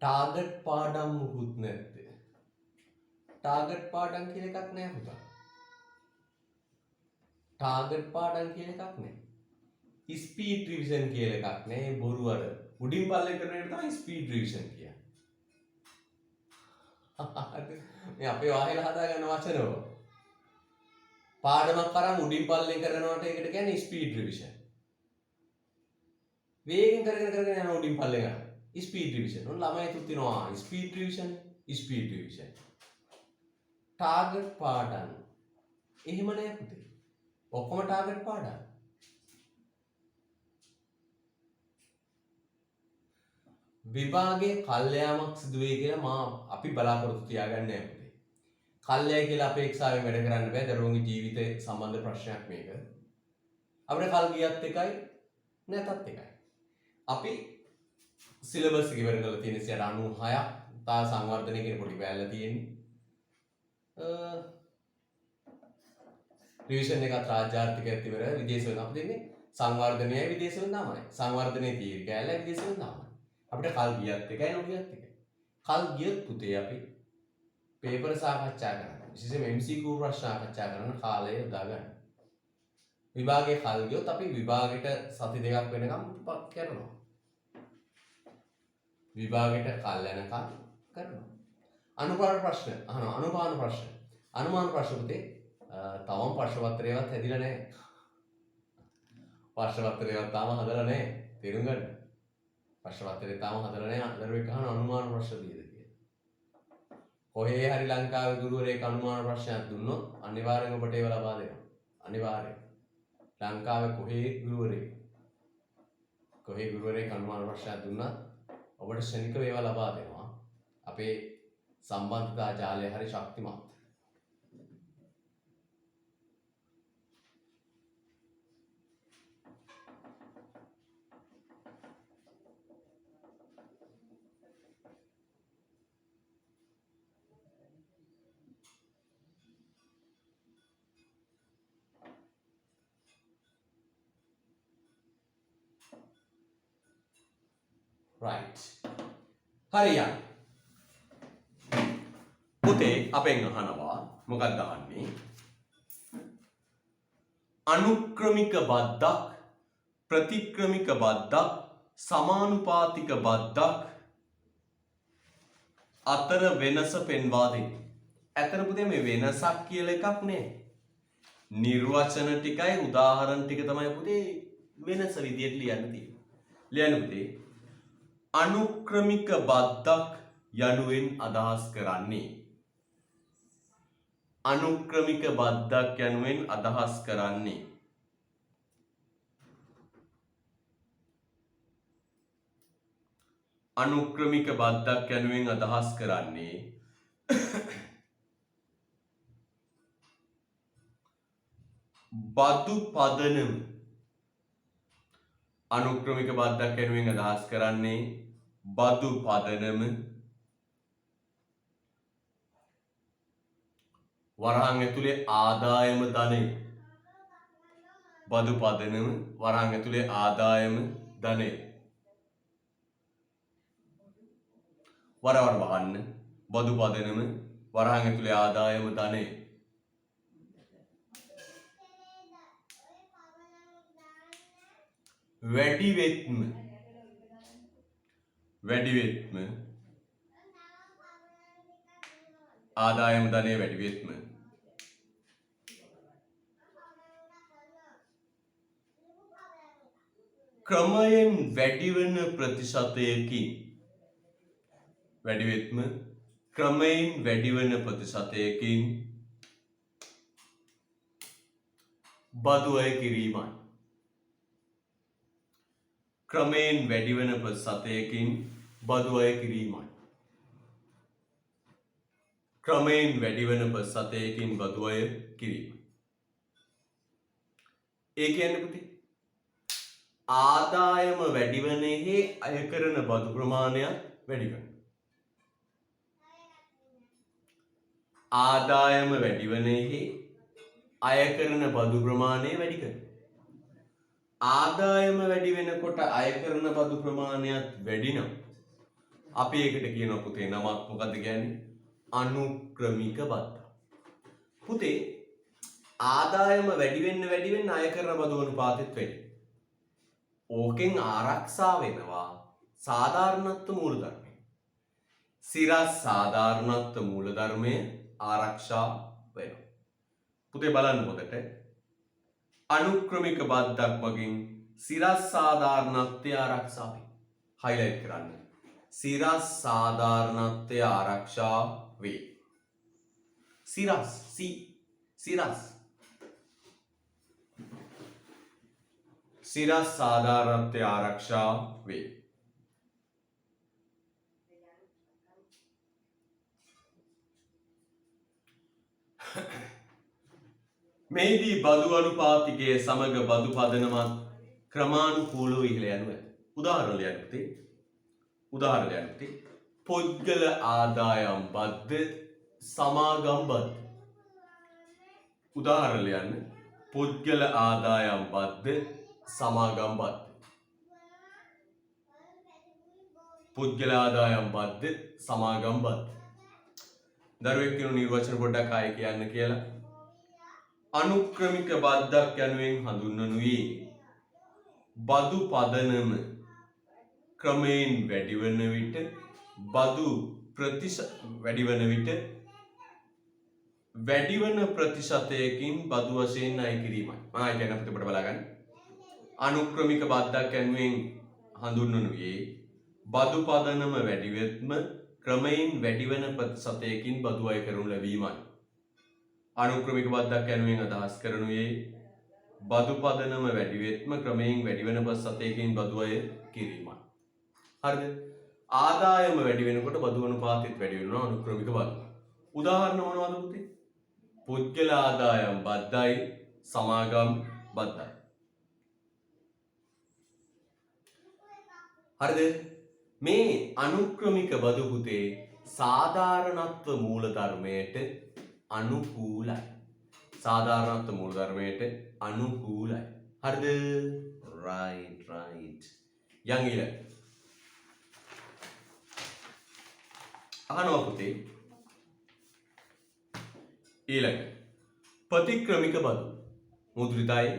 ටාගට් පාඩම් මුකුත් නැත්තේ. ටාගට් පාඩම් කියලා එකක් නෑ පුතා. ටාගට් පාඩම් කියලා එකක් නෑ. ස්පීඩ් රිවිෂන් කියලා එකක් නෑ. ඒ බොරු අර උඩින් පල්ලෙන් කරන එකට තමයි ස්පීඩ් රිවිෂන් කියන්නේ. මේ අපේ වාහේල හදාගන්න වචනව. පාඩමක් කරන් උඩින් පල්ලෙන් කරනවට ඒකට කියන්නේ ස්පීඩ් රිවිෂන්. වේගෙන් කරගෙන යන උඩින් පල්ලෙන් යන ස්පීඩ් රිවිෂන්. ඔන්න ළමයි තුතිනවා speed revision speed revision. Target පාඩම් එහෙම නෑ පුතේ. ඔක්කොම ටාගට් පාඩම්. විභාගයේ කල්යාමක් සිදු වෙයි කියලා අපි බලාපොරොත්තු තියාගන්නේ නැහැ පුතේ. කල්යයි කියලා අපේක්ෂාවෙන් වැඩ කරන්න බෑ. දරුවන්ගේ ජීවිතය සම්බන්ධ ප්‍රශ්නයක් මේක. අපිට කල් ගියත් එකයි නැතත් එකයි. අපි සිලබස් එක ඉවර කරලා තියෙන 96ක් තා සංවර්ධනය කියන පොඩි බෑල්ල තියෙන්නේ. රිවිෂන් එකත් රාජ්‍යාර්ථිකයත් ඉවර විදේශ වෙන අපි දෙන්නේ සංවර්ධනයයි විදේශ වෙන තමයි. සංවර්ධනයේ තියෙන කැලේ විදේශ වෙන තමයි. අපිට කල් ගියත් එකයි නොගියත් එකයි. කල් ගියත් පුතේ අපි පේපර් සාකච්ඡා කරනවා. විශේෂයෙන්ම MCQ ප්‍රශ්න සාකච්ඡා කරන කාලය යොදා ගන්න. විභාගයේ කල් ගියොත් අපි විභාගෙට සති දෙකක් වෙනකම් කරනවා. විභාගෙට කල් යනකම් කරනවා. අනුපාන ප්‍රශ්න අහනවා. අනුපාන ප්‍රශ්න. අනුමාන ප්‍රශ්න පුතේ තවම ප්‍රශ්න පත්‍රයවත් හැදිලා නැහැ. ප්‍රශ්න පත්‍රයවත් තාම හදලා නැහැ. තේරුම් ගන්න. ප්‍රශ්න පත්‍රය තාම හදලා නැහැ. දරුවෙක් අහන අනුමාන ප්‍රශ්න දීද කියලා. කොහේ හරි ලංකාවේ ගුරුවරයෙක් අනුමාන ප්‍රශ්නයක් දුන්නොත් අනිවාර්යෙන් ඔබට ඒව ලබා දෙනවා. අනිවාර්යෙන්. ලංකාවේ කොහේ ගුරුවරයෙක් අනුමාන ප්‍රශ්නයක් දුන්නත් ඔබට ශනිකව ඒවා ලබා දෙනවා. අපේ සම්බන්ධතා ජාලය හරි ශක්තිමත්. right. හරියන්. පුතේ අපෙන් අහනවා මොකක්ද අහන්නේ? අනුක්‍රමික බද්දක් ප්‍රතික්‍රමික බද්දක් සමානුපාතික බද්දක් අතර වෙනස පෙන්වා දෙන්න. ඇතර පුතේ මේ වෙනසක් කියලා එකක් නෑ. නිර්වචන ටිකයි උදාහරණ ටික තමයි පුතේ වෙනස විදියට ලියන්න තියෙන්නේ. ලියන්න පුතේ අනුක්‍රමික බද්දක් යනුවෙන් අදහස් කරන්නේ අනුක්‍රමික බද්දක් යනුවෙන් අදහස් කරන්නේ අනුක්‍රමික බද්දක් යනුවෙන් අදහස් කරන්නේ බදු පදනම අනුක්‍රමික බද්දක් යනුවෙන් අදහස් කරන්නේ බදු පදනම වරහන් ඇතුලේ ආදායම ධනය බදු පදනම වරහන් ඇතුලේ ආදායම ධනය වරවර වහන්න බදු පදනම වරහන් ඇතුලේ ආදායම ධනය වැඩිවෙත්ම ආදායම ධනය වැඩිවෙත්ම ක්‍රමයෙන් වැඩිවන ප්‍රතිශතයකින් වැඩිවෙත්ම ක්‍රමයෙන් වැඩිවන ප්‍රතිශතයකින් බදු අය කිරීමයි. ක්‍රමයෙන් වැඩිවන ප්‍රතිශතයකින් බදු අය කිරීමයි. ක්‍රමයෙන් වැඩිවන ප්‍රතිශතයකින් බදු අය කිරීමයි. ඒ කියන්නේ පුතේ ආදායම වැඩි වනෙහි අය කරන බදු ප්‍රමාණයත් වැඩි වෙනවා. ආදායම වැඩි වනෙහි අය කරන බදු ප්‍රමාණය වැඩි කරනවා. ආදායම වැඩි වෙනකොට අය කරන බදු ප්‍රමාණයත් වැඩි නම් අපි ඒකට කියනවා පුතේ නමක් මොකද්ද කියන්නේ? අනුක්‍රමික බද්දා. පුතේ ආදායම වැඩි වෙන්න අය කරන බදු අනුපාතෙත් වැඩි. ඕකෙන් ආරක්ෂා වෙනවා සාධාරණත්ව මූලධර්මය. සිරස් සාධාරණත්ව මූලධර්මය ආරක්ෂා වෙනවා. පුතේ බලන්න හොඳට අනුක්‍රමික බද්දක් මගින් සිරස් සාධාරණත්වය ආරක්ෂා වේ. හයිලයිට් කරන්න. සිරස් සාධාරණත්වය ආරක්ෂා වේ. සිරස් සිරස් සාධාරණත්වය ආරක්ෂා වේ. මේදී බදු අනුපාතිකයේ සමග බදු පදනමත් ක්‍රමානුකූලව ඉහළ යනු ඇත. උදාහරණයක් පුතේ පුද්ගල ආදායම් බද්ද සමාගම් බද්ද. උදාහරණ පුද්ගල ආදායම් බද්ද සමාගම් බද්ද. පුද්ගල ආදායම් බද්ද සමාගම් බද්ද. දරුවෙක් කියන නිර්වචන පොඩ්ඩක් ආයෙ කියන්න කියලා. අනුක්‍රමික බද්දක් යනුවෙන් හඳුන්වනුයේ බදු පදනම ක්‍රමයෙන් වැඩිවන විට බදු වැඩිවන විට වැඩිවන ප්‍රතිශතයකින් බදු වශයෙන් අය කිරීමයි. මම කියන අපිට පොඩ්ඩක් බලගන්න. අනුක්‍රමික බද්දක් යනුවෙන් හඳුන්වනුයේ බදු පදනම වැඩිවෙත්ම ක්‍රමයෙන් වැඩිවන ප්‍රතිශතයකින් බදු අය කරනු ලැබීමයි. අනුක්‍රමික බද්දක් යනුවෙන් අදහස් කරනුයේ බදු පදනම වැඩිවෙත්ම ක්‍රමයෙන් වැඩිවන ප්‍රතිශතයකින් බදු අය කිරීමයි. හරිද? ආදායම වැඩි වෙනකොට බදු අනුපාතෙත් වැඩි වෙනවා අනුක්‍රමික බද්ද. උදාහරණ මොනවද පුතේ? පුද්ගල ආදායම් බද්දයි සමාගම් බද්දයි. හරිද? මේ අනුක්‍රමික බදු පුතේ සාධාරණත්ව මූලධර්මයට අනුකූලයි. සාධාරණත්ව මූලධර්මයට අනුකූලයි. හරිද? right. යන් අහනවා පුතේ ඊළඟ ප්‍රතික්‍රමික බදු මුද්‍රිතයි.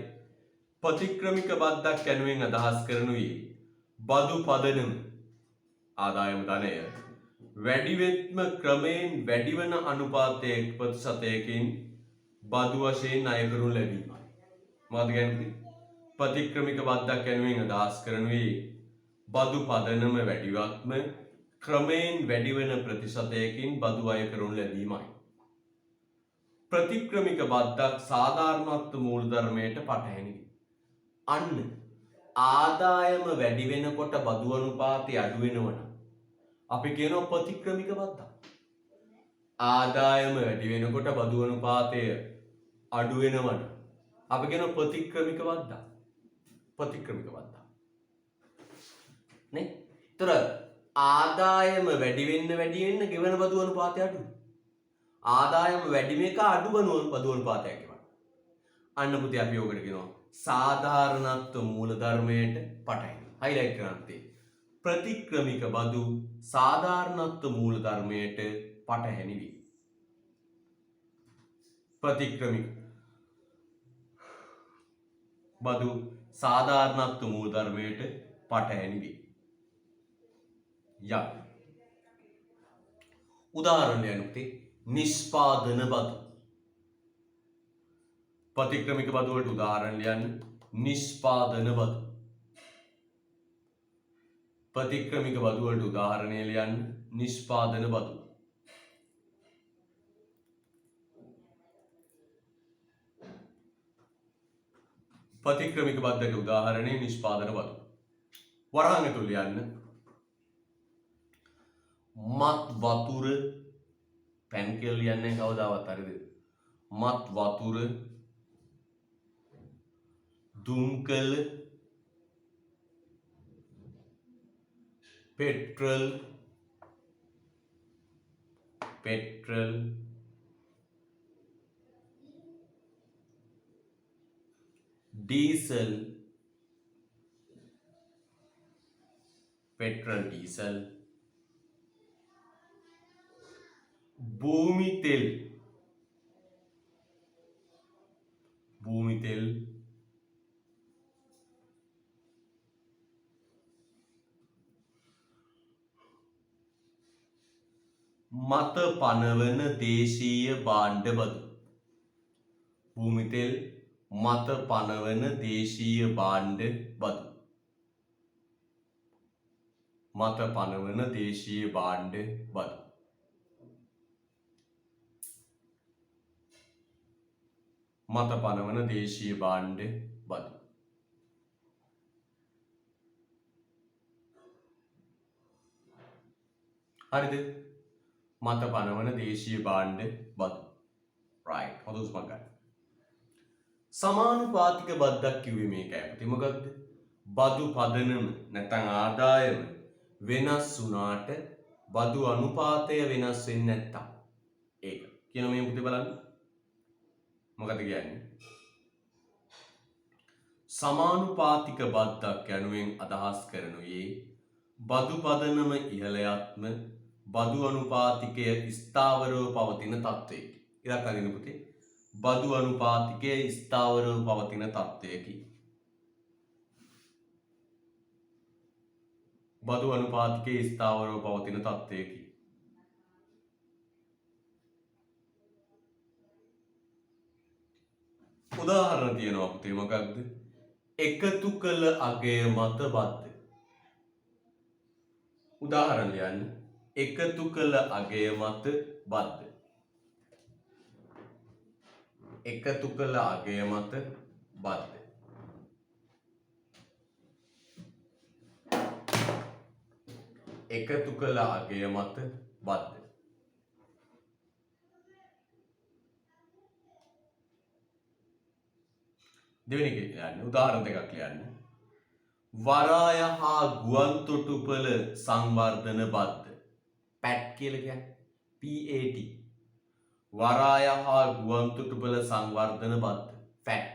ප්‍රතික්‍රමික බද්දක් යනුවෙන් අදහස් කරනුයේ බදු පදනම ආදායම ධනය වැඩිවෙත්ම ක්‍රමයෙන් වැඩිවන අනුපාතයක ප්‍රතිශතයකින් බදු වශයෙන් අය කරනු ලැබීමයි. මොකද කියන්නේ? ප්‍රතික්‍රමික බද්දක් යනුවෙන් අදහස් කරනුයේ බදු පදනම වැඩිවත්ම ක්‍රමයෙන් වැඩිවන ප්‍රතිශතයකින් බදු අය කරනු ලැබීමයි. ප්‍රතික්‍රමික බද්දක් සාධාරණත්ව මූලධර්මයට පටහැනි. අන්න ආදායම වැඩි වෙනකොට බදු අනුපාතය අඩු වෙනවනම් අපි කියනවා ප්‍රතික්‍රමික බද්දක්. ආදායම වැඩි වෙනකොට බදු අනුපාතය අඩු වෙනවනම් අපි කියනවා ප්‍රතික්‍රමික බද්දක්. ප්‍රතික්‍රමික බද්දක්. නේ? ඒතර ආදායම වැඩි වෙන්න ගෙවන බදු අනුපාතය අඩු. ආදායම වැඩි මේක අඩු බදු අනුපාතයක් එවන. අන්න පුතේ අපි යෝගට කියනවා සාධාරණත්ව මූලධර්මයට පටහැනි. හයිලයිට් කරන්න තියෙන්නේ. ප්‍රතික්‍රමික බදු සාධාරණත්ව මූලධර්මයට පටහැනි වේ. ප්‍රතික්‍රමික බදු සාධාරණත්ව මූලධර්මයට පටහැනි වේ. උදාහරණයක් නිෂ්පාදන බදු. ප්‍රතික්‍රමික බදු වලට උදාහරණ ලියන්න. නිෂ්පාදන බදු. ප්‍රතික්‍රමික බදු වලට උදාහරණය ලියන්න. නිෂ්පාදන බදු. ප්‍රතික්‍රමික බද්දට උදාහරණය නිෂ්පාදන බදු. වරහන් ඇතුළේ ලියන්න. මත් වතුර පැන් කියලා ලියන්නේ කවදාවත් හරිද? මත් වතුර දුම්කල petrol, diesel, diesel, भूमि तेल, මත පනවන දේශීය භාණ්ඩ බදු. භූමි තෙල් මත පනවන දේශීය භාණ්ඩ බදු. මත පනවන දේශීය භාණ්ඩ බදු. මත පනවන දේශීය භාණ්ඩ බදු. හරිද? මත පනවන දේශීය භාණ්ඩ බදු. right. හොඳ උස්මක් ගන්න. සමානුපාතික බද්දක් කිව්වේ මේකයි. අපිට මොකක්ද? බදු පදනම නැත්නම් ආදායම වෙනස් වුණාට බදු අනුපාතය වෙනස් වෙන්නේ නැත්තම්. ඒක. කියන මේ පුතේ බලන්න. මොකද කියන්නේ? සමානුපාතික බද්දක් යනුවෙන් අදහස් කරනුයේ බදු පදනම ඉහළයත්ම බදු අනුපාතිකය ස්ථාවරව පවතින තත්ත්වයකි. ඉලක්ක අදින්න පුතේ. බදු අනුපාතිකය ස්ථාවරව පවතින තත්ත්වයකි. බදු අනුපාතිකය ස්ථාවරව පවතින තත්ත්වයකි. උදාහරණ තියෙනවා පුතේ මොකක්ද? එකතු කළ අගය මත බද්ද. උදාහරණ ලියන්න. එකතු කළ අගය මත බද්ද. එකතු කළ අගය මත බද්ද. එකතු කළ අගය මත බද්ද. දෙවෙනි එක ලියන්න. උදාහරණ දෙකක් ලියන්න. වරාය හා ගුවන් තොටුපළ සංවර්ධන බද්ද. පැට් කියලා කියන්නේ PAT. වරාය හා ගුවන් තොටුපළ සංවර්ධන බද්ද. PAT.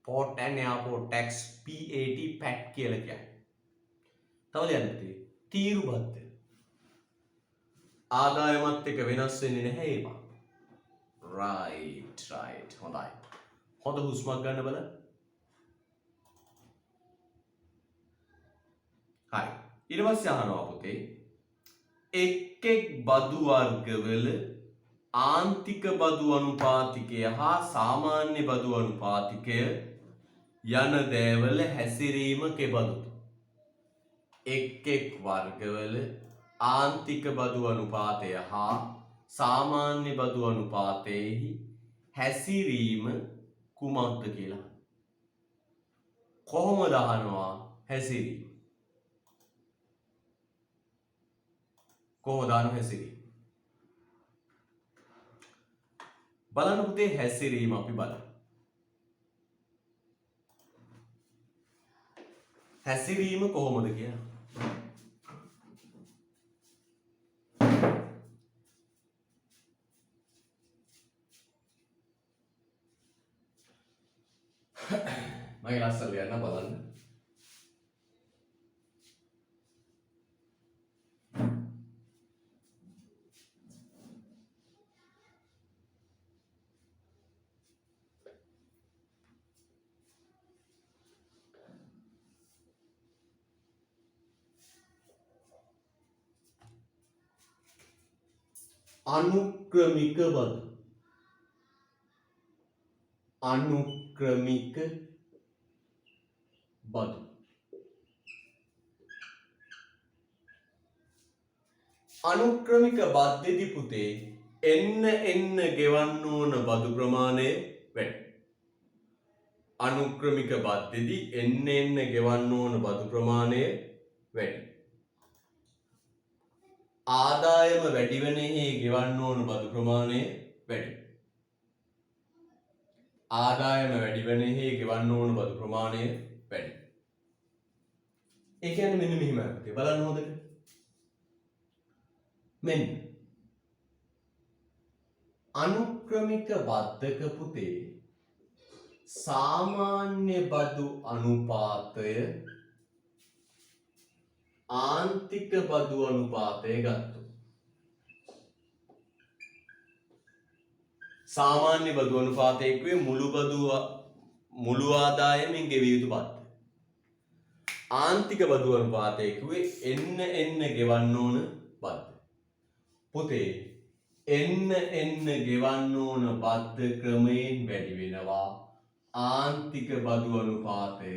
Port and Airport Tax PAT PAT කියලා කියන්නේ. තව ලියන්න පුතේ. තීරු බද්ද. ආදායමත් එක්ක වෙනස් වෙන්නේ නැහැ ඒවා. right. හොඳයි. හොඳ හුස්මක් ගන්න බලන්න. හරි. ඊට පස්සේ අහනවා පුතේ එක් බදු වර්ගවල ආන්තික බදු අනුපාතිකය හා සාමාන්‍ය බදු අනුපාතිකය යන දෑවල හැසිරීම කෙබඳුද? එක් වර්ගවල ආන්තික බදු අනුපාතය හා සාමාන්‍ය බදු අනුපාතයෙහි හැසිරීම කුමක්ද කියලා. කොහොමද අහනවා හැසිරීම? කොහොමද අහනවා හැසිරීම? බලන්න පුතේ හැසිරීම අපි බලමු. හැසිරීම කොහොමද කියලා. මගේ ලස්සන ලියන්න බලන්න. අනුක්‍රමික බදු. අනුක්‍රමික බදු. අනුක්‍රමික බද්දේදී පුතේ එන්න ගෙවන්න ඕන බදු ප්‍රමාණය වැඩි. අනුක්‍රමික බද්දේදී එන්න ගෙවන්න ඕන බදු ප්‍රමාණය වැඩි. ආදායම වැඩි වෙන හේ ගෙවන්න ඕන බදු ප්‍රමාණය වැඩි. ආදායම වැඩි වෙන හේ ගෙවන්න ඕන බදු ප්‍රමාණය වැඩි. ඒ කියන්නේ මෙන්න මෙහිම පුතේ බලන්න හොඳට. මෙන්න අනුක්‍රමික බද්ධක පුතේ සාමාන්‍ය බදු අනුපාතය ආන්තික බදු අනුපාතය ගත්තොත් සාමාන්‍ය බදු අනුපාතය කිව්වේ මුළු ආදායමෙන් ගෙවිය යුතු බද්ද. ආන්තික බදු අනුපාතය කිව්වේ එන්න ගෙවන්න ඕන බද්ද. පුතේ එන්න ගෙවන්න ඕන බද්ද ක්‍රමයෙන් වැඩි වෙනවා ආන්තික බදු අනුපාතය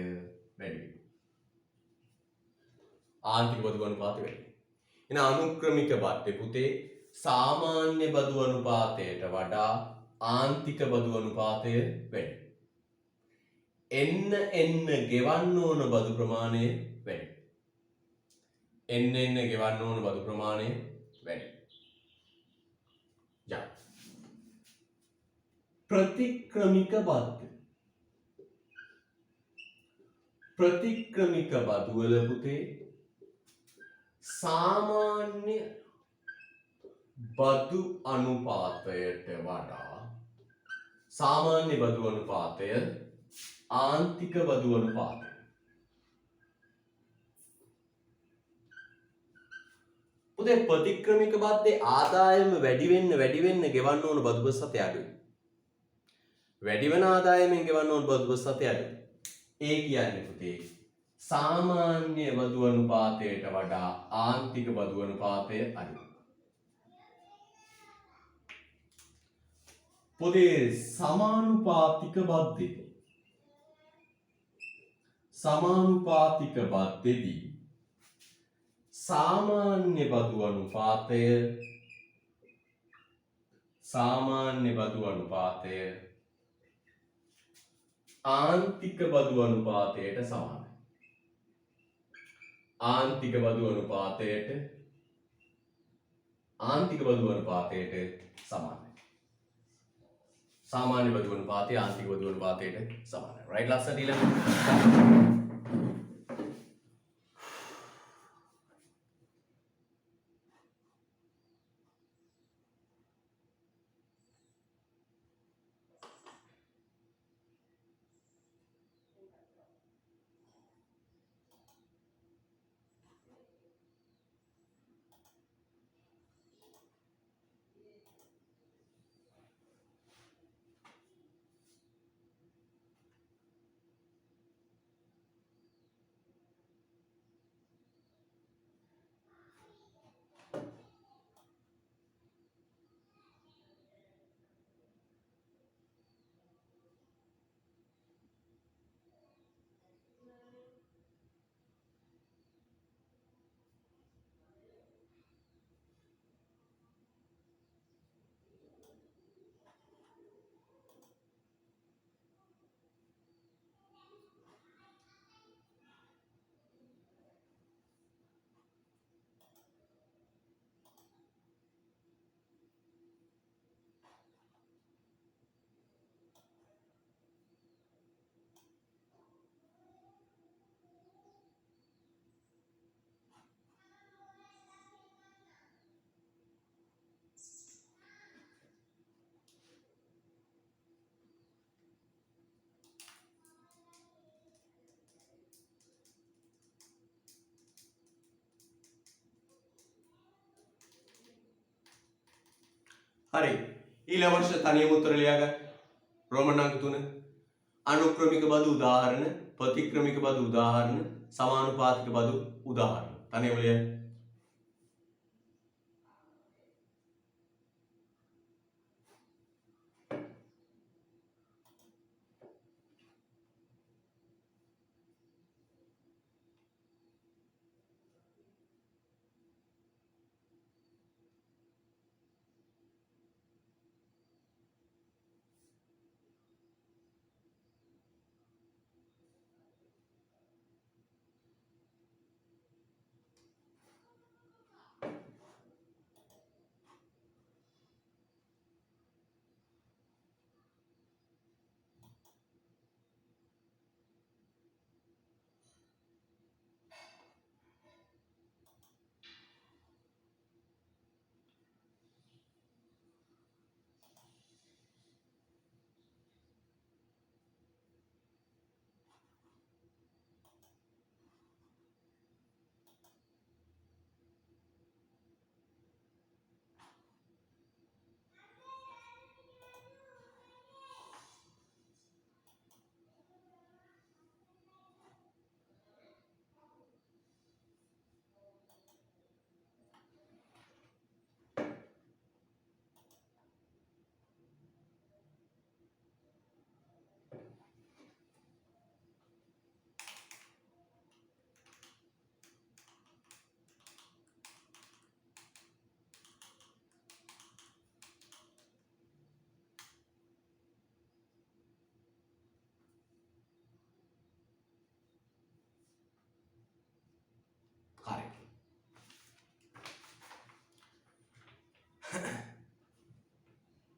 වැඩි වෙනවා. ආන්තික බදු අනුපාතය වැඩි වෙනවා. එන අනුක්‍රමික බද්දේ පුතේ සාමාන්‍ය බදු අනුපාතයට වඩා ආන්තික බදු අනුපාතය වැඩි. එන්න ගෙවන්න ඕන බදු ප්‍රමාණය වැඩි. එන්න ගෙවන්න ඕන බදු ප්‍රමාණය වැඩි. යා. ප්‍රතික්‍රමික බද්ද. ප්‍රතික්‍රමික බදු වල පුතේ සාමාන්‍ය බදු අනුපාතයට වඩා සාමාන්‍ය බදු අනුපාතය ආන්තික බදු අනුපාතය. පුතේ ප්‍රතික්‍රමික බද්දේ ආදායම වැඩි වෙන්න ගෙවන්න ඕන බදු බස්සත අඩුයි. වැඩි වෙන ආදායමෙන් ගෙවන්න ඕන බදු බස්සත අඩුයි. ඒ කියන්නේ පුතේ සාමාන්‍ය බදු අනුපාතයට වඩා ආන්තික බදු අනුපාතය අඩුයි. පුතේ සමානුපාතික බද්දේ සමානුපාතික බද්දේදී සාමාන්‍ය බදු අනුපාතය ආන්තික බදු අනුපාතයට සමානයි. ආන්තික බදු අනුපාතයට සමානයි. සාමාන්‍ය බදු අනුපාතය ආන්තික බදු අනුපාතයට සමානයි. රයිට් ලස්සට ඊළඟ. හරි. ඊළඟ වර්ෂ තනියම උත්තර ලියා ගන්න. රෝමන් අංක 3. අනුක්‍රමික බදු උදාහරණ, ප්‍රතික්‍රමික බදු උදාහරණ, සමානුපාතික බදු උදාහරණ. තනියම ලියන්න.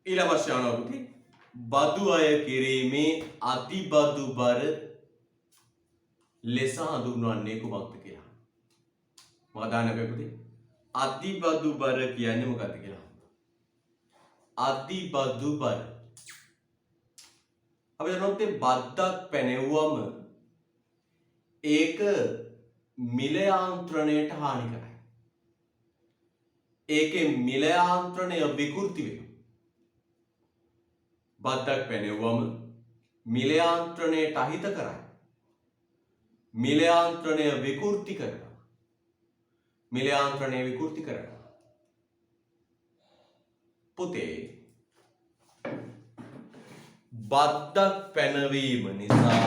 ඊළඟ ප්‍රශ්න පුතේ බදු අය කිරීමේ අතිබදු බර ලෙස හඳුන්වන්නේ කුමක්ද කියලා. මොකද දාන්නේ පුතේ? අතිබදු බර කියන්නේ මොකක්ද කියලා. අතිබදු බර. අපි දන්නොත් බද්දක් පැනෙවුවම ඒක මිල යාන්ත්‍රණයට හානි කරයි. ඒකේ මිල යාන්ත්‍රණය විකෘති වෙනවා. බද්දක් පැනෙවුවම මිල යාන්ත්‍රණයට අහිත කරයි. මිල යාන්ත්‍රණය විකෘති කරනවා. මිල යාන්ත්‍රණය විකෘති කරනවා. පුතේ බද්දක් පැනවීම නිසා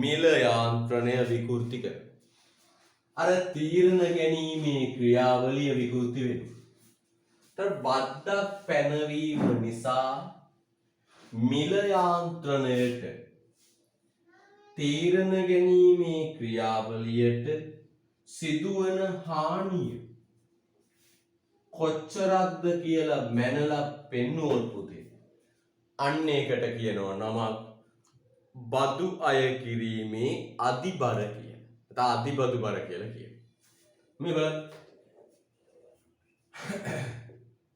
මිල යාන්ත්‍රණය විකෘති කරනවා. අර තීරණ ගැනීමේ ක්‍රියාවලිය විකෘති වෙනවා. තර බද්දක් පැනවීම නිසා මිල යාන්ත්‍රණයට තීරණ ගැනීමේ ක්‍රියාවලියට සිදුවන හානිය කොච්චරක්ද කියලා මැනලා පෙන්නුවොත් පුතේ අන්න ඒකට කියනවා නමක් බදු අය කිරීමේ අධිබර කියලා. නැත්නම් අධිබදු බර කියලා කියනවා. මේ බලන්න.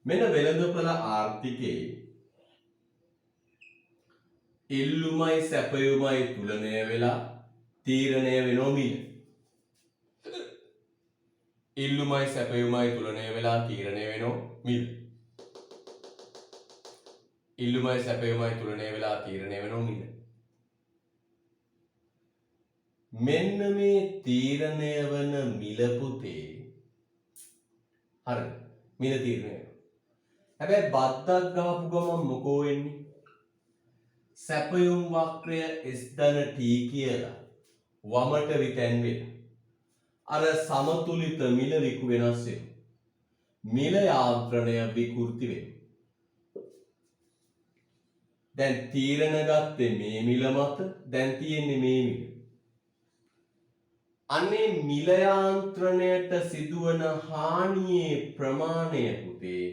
මෙන්න වෙළඳපොළ ආර්ථිකයේ ඉල්ලුමයි සැපයුමයි තුලනය වෙලා තීරණය වෙනෝ මිල. ඉල්ලුමයි සැපයුමයි තුලනය වෙලා තීරණය වෙනෝ මිල. ඉල්ලුමයි සැපයුමයි තුලනය වෙලා තීරණය වෙනෝ මිල. මෙන්න මේ තීරණය වන මිල පුතේ හරිද? මිල තීරණය වෙනවා. හැබැයි බද්දක් ගහපු ගමන් මොකෝ වෙන්නේ? සැපයුම් වක්‍රය S ධන T කියලා වමට විතැන් වෙලා අර සමතුලිත මිල විකු වෙනස් වෙනවා. මිල යාන්ත්‍රණය විකෘති වෙනවා. දැන් තීරණ ගත්තේ මේ මිල මත, දැන් තියෙන්නේ මේ මිල. අනේ මිල යාන්ත්‍රණයට සිදුවන හානියේ ප්‍රමාණය පුතේ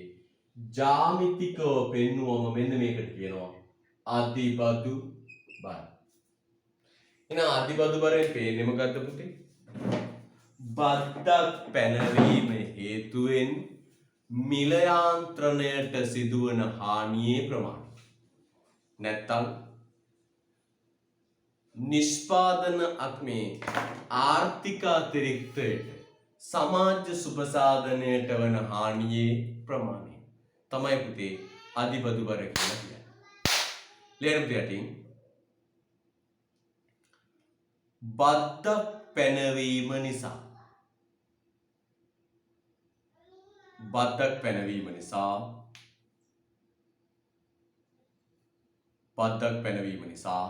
ජ්‍යාමිතිකව පෙන්වුවම මෙන්න මේකට කියනවා අධිබදු බර. එහෙනම් අධිබදු බරෙන් පේන්නේ මොකද්ද පුතේ? බද්දක් පැනවීම හේතුවෙන් මිල යාන්ත්‍රණයට සිදුවන හානියේ ප්‍රමාණය. නැත්තම් නිෂ්පාදන අක්මේ ආර්ථික අතිරික්තයට සමාජ සුබසාධනයට වන හානියේ ප්‍රමාණය තමයි පුතේ අධිබදු බර කියලා කියන්නේ. ලේරම් පිටින් බද්දක් පැනවීම නිසා බද්දක් පැනවීම නිසා බද්දක් පැනවීම නිසා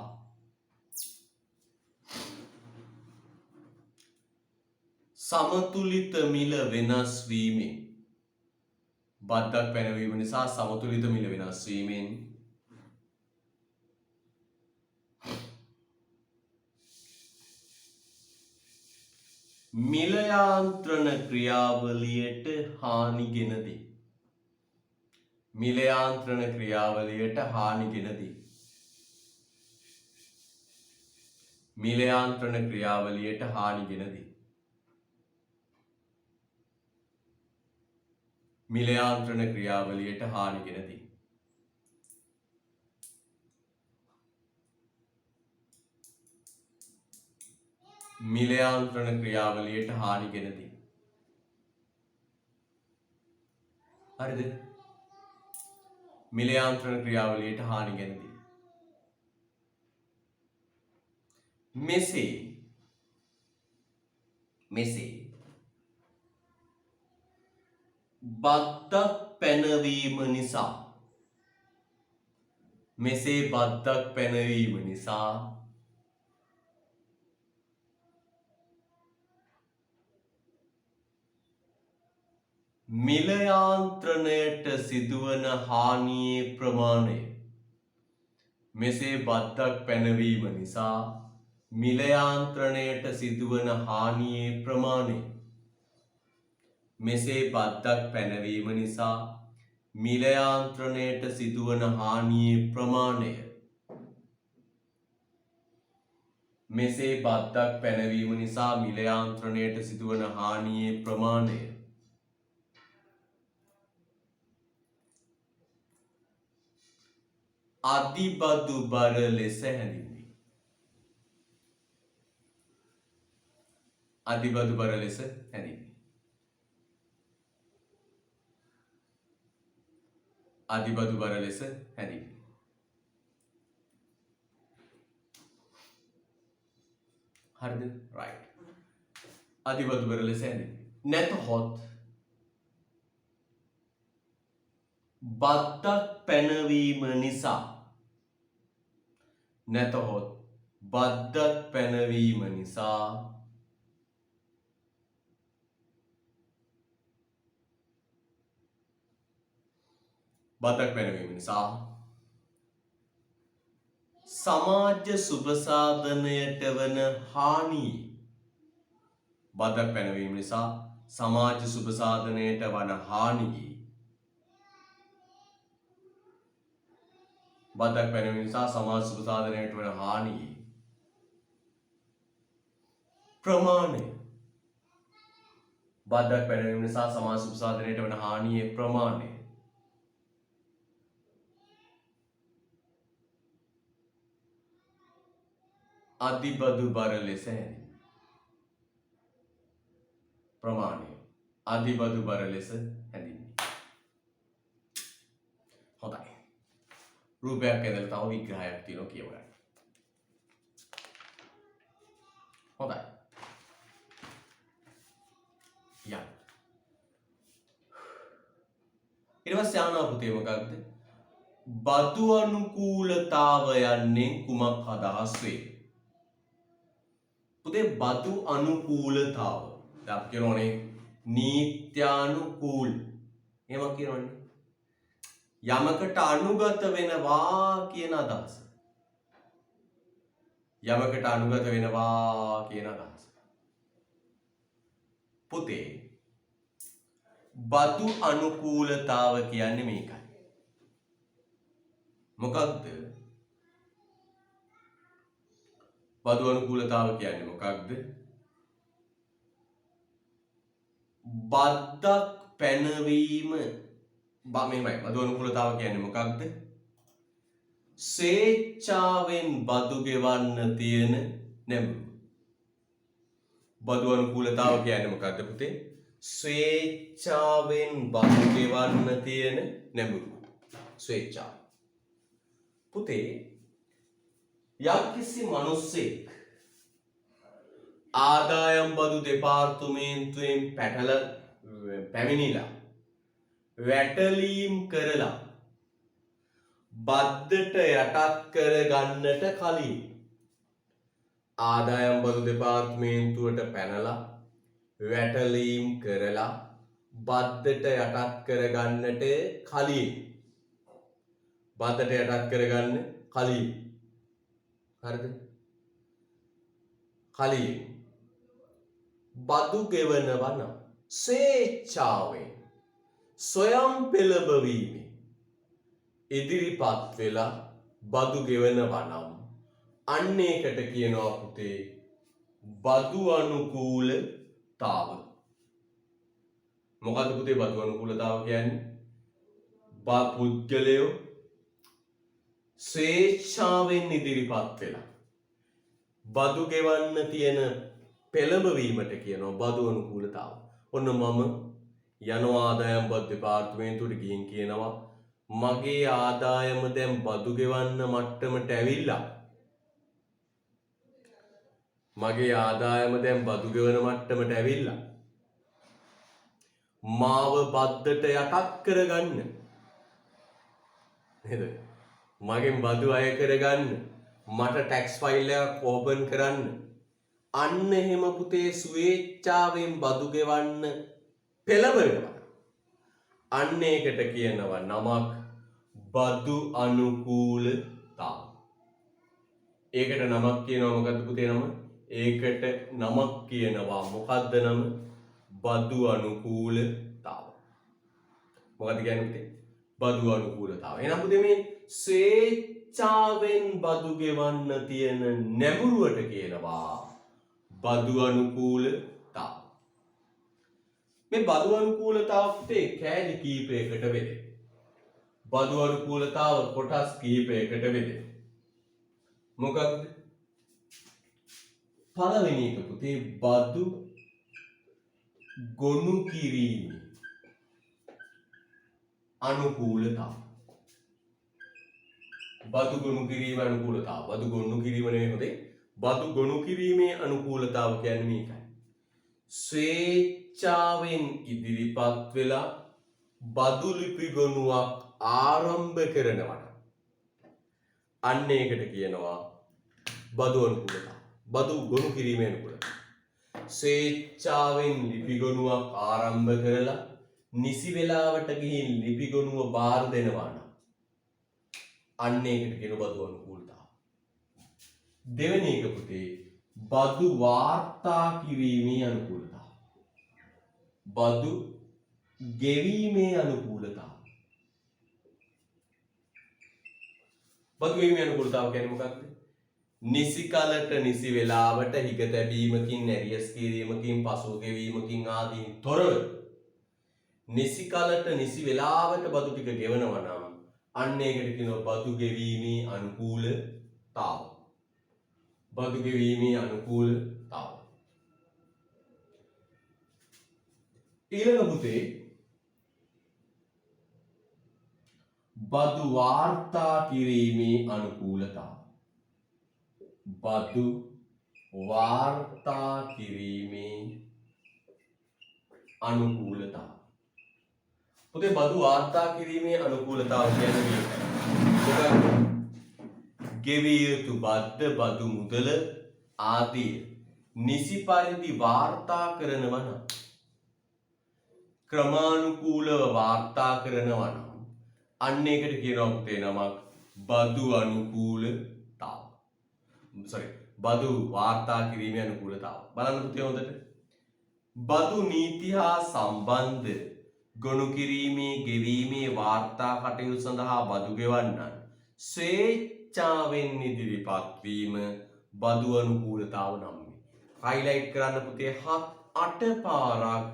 සමතුලිත මිල වෙනස් වීමෙන් බද්දක් පැනවීම නිසා සමතුලිත මිල වෙනස් වීමෙන් මිල යාන්ත්‍රණ ක්‍රියාවලියට හානි ගෙන දී. මිල යාන්ත්‍රණ ක්‍රියාවලියට හානි ගෙන දී. මිල යාන්ත්‍රණ ක්‍රියාවලියට හානි ගෙන දී. මිල යාන්ත්‍රණ ක්‍රියාවලියට හානි ගෙන දී. මිල යාන්ත්‍රණ ක්‍රියාවලියට හානි ගෙන දී. හරිද? මිල යාන්ත්‍රණ ක්‍රියාවලියට හානි ගෙන දී. මෙසේ බද්දක් පැනවීම නිසා මිල යාන්ත්‍රණයට සිදුවන හානියේ ප්‍රමාණය මෙසේ බද්දක් පැනවීම නිසා මිල යාන්ත්‍රණයට සිදුවන හානියේ ප්‍රමාණය මෙසේ බද්දක් පැනවීම නිසා මිල යාන්ත්‍රණයට සිදුවන හානියේ ප්‍රමාණය. මෙසේ බද්දක් පැනවීම නිසා මිල යාන්ත්‍රණයට සිදුවන හානියේ ප්‍රමාණය. අදිබදු බර ලෙස හැඳින්වේ. අදිබදු බර ලෙස හැඳින්වේ. අදිබදු බර ලෙස හැඳින්වේ. හරිද? right. අදිබදු බර ලෙස හැඳින්වේ. නැතහොත් බද්දක් පැනවීම නිසා නැතහොත් බද්දක් පැනවීම නිසා බද්දක් පැනවීම නිසා සමාජ සුබ සාධනයට වන හානිය. බද්දක් පැනවීම නිසා සමාජ සුබ සාධනයට වන හානිය. බද්දක් පැනවීම නිසා සමාජ සුබ සාධනයට වන හානිය ප්‍රමාණය. බද්දක් පැනවීම නිසා සමාජ සුබ සාධනයට වන හානියේ ප්‍රමාණය. අදිබදු බර ලෙස හැඳින්වේ. ප්‍රමාණය අදිබදු බර ලෙස හැඳින්වේ. හොඳයි. රූපයක් ඇදලා තව විග්‍රහයක් තියෙනවා කියවගන්න. හොඳයි. යන්න. ඊට පස්සේ ආනා පුතේ මොකක්ද? බදු අනුකූලතාව යන්නේ කුමක් අදහස් වේ? පුතේ බදු අනුකූලතාව. දැන් අපි කියනෝනේ නීත්‍යානුකූල. එහෙම කියනවනේ. යමකට අනුගත වෙනවා කියන අදහස. යමකට අනුගත වෙනවා කියන අදහස. පුතේ බදු අනුකූලතාව කියන්නේ මේකයි. මොකක්ද? බදු අනුකූලතාව කියන්නේ මොකක්ද? බද්දක් පැනවීම මෙහෙමයි. බදු අනුකූලතාව කියන්නේ මොකක්ද? ස්වේච්ඡාවෙන් බදු ගෙවන්න තියෙන නැඹුරුව. බදු අනුකූලතාව කියන්නේ මොකක්ද පුතේ? ස්වේච්ඡාවෙන් බදු ගෙවන්න තියෙන නැඹුරුව. ස්වේච්ඡාව. පුතේ යම්කිසි මිනිස්සෙක් ආදායම් බදු දෙපාර්තමේන්තුවෙන් පැමිණිලා වැටලීම් කරලා බද්දට යටත් කර ගන්නට කලින් ආදායම් බදු දෙපාර්තමේන්තුවට පැනලා වැටලීම් කරලා බද්දට යටත් කර ගන්නට කලින් බද්දට යටත් කරගන්න කලින් හරිද? කලින් බදු ගෙවනවා නම් ස්වේච්ඡාවෙන් සොයම් පෙළඹවීමෙන් ඉදිරිපත් වෙලා බදු ගෙවනවා නම් අන්න ඒකට කියනවා පුතේ බදු අනුකූලතාව. මොකද්ද පුතේ බදු අනුකූලතාව කියන්නේ? පුද්ගලයෝ ස්වේච්ඡාවෙන් ඉදිරිපත් වෙලා බදු ගෙවන්න තියෙන පෙළඹවීමට කියනවා බදු අනුකූලතාව. ඔන්න මම යනවා ආදායම් බදු දෙපාර්තමේන්තුවට ගිහින් කියනවා මගේ ආදායම දැන් බදු ගෙවන්න මට්ටමට ඇවිල්ලා. මගේ ආදායම දැන් බදු ගෙවන මට්ටමට ඇවිල්ලා. මාව බද්දට යටත් කරගන්න. නේද? මගෙන් බදු අය කරගන්න. මට ටැක්ස් ෆයිල් එකක් ඕපන් කරන්න. අන්න එහෙම පුතේ ස්වේච්ඡාවෙන් බදු ගෙවන්න පෙළඹෙනවා. අන්න ඒකට කියනවා නමක් බදු අනුකූලතාව. ඒකට නමක් කියනවා මොකද්ද පුතේ නම? ඒකට නමක් කියනවා මොකද්ද නම? බදු අනුකූලතාව. මොකද්ද කියන්නේ පුතේ? බදු අනුකූලතාව. එහෙනම් පුතේ මේ ස්වේච්ඡාවෙන් බදු ගෙවන්න තියෙන නැඹුරුවට කියනවා බදු අනුකූලතාව. මේ බදු අනුකූලතාව පුතේ කෑලි කීපයකට බෙදේ. බදු අනුකූලතාව කොටස් කීපයකට බෙදේ. මොකක්ද? පළවෙනි එක පුතේ බදු ගොනු කිරීම අනුකූලතාව. බදු ගොනු කිරීම අනුකූලතාව. බදු ගොනු කිරීම නෙවෙයි පුතේ. බදු ගොනු කිරීමේ අනුකූලතාව කියන්නේ මේකයි. ස්වේච්ඡාවෙන් ඉදිරිපත් වෙලා බදු ලිපි ගොනුවක් ආරම්භ කරනවා. අන්න ඒකට කියනවා බදු අනුකූලතාව. බදු ගොනු කිරීමේ අනුකූලතාව. ස්වේච්ඡාවෙන් ලිපි ගොනුවක් ආරම්භ කරලා නිසි වෙලාවට ගිහින් ලිපි ගොනුව බාර දෙනවා නම් අන්න ඒකට කියන බදු අනුකූලතාව. දෙවෙනි එක පුතේ බදු වාර්තා කිරීමේ අනුකූලතාව. බදු ගෙවීමේ අනුකූලතාව. බදු ගෙවීමේ අනුකූලතාව කියන්නේ මොකක්ද? නිසි කලට නිසි වෙලාවට හිග තැබීමකින් ඇරියස් කිරීමකින් පසුව ගෙවීමකින් ආදීන් තොරව නිසි කලට නිසි වෙලාවට බදු ටික ගෙවනවා නම් අන්න ඒකට කියනවා බදු ගෙවීමේ අනුකූලතාව. බදු ගෙවීමේ අනුකූලතාව. ඊළඟ පුතේ බදු වාර්තා කිරීමේ අනුකූලතාව. බදු වාර්තා කිරීමේ අනුකූලතාව. පුතේ බදු වාර්තා කිරීමේ අනුකූලතාව කියන්නේ මේකයි. ගෙවිය යුතු බදු මුදල ආදී නිසි පරිදි වාර්තා කරනවා නම් ක්‍රමානුකූලව වාර්තා කරනවා නම් අන්න ඒකට කියනවා පුතේ නමක් බදු අනුකූලතාව. බදු වාර්තා කිරීමේ අනුකූලතාව. බලන්න පුතේ හොඳට. බදු නීති හා සම්බන්ධ ගොනු කිරීමේ ගෙවීමේ වාර්තා කටයුතු සඳහා බදු ගෙවන්නන් ස්වේච්ඡාවෙන් ඉදිරිපත් වීම බදු අනුකූලතාව නම් වේ. හයිලයිට් කරන්න පුතේ 7-8 පාරක්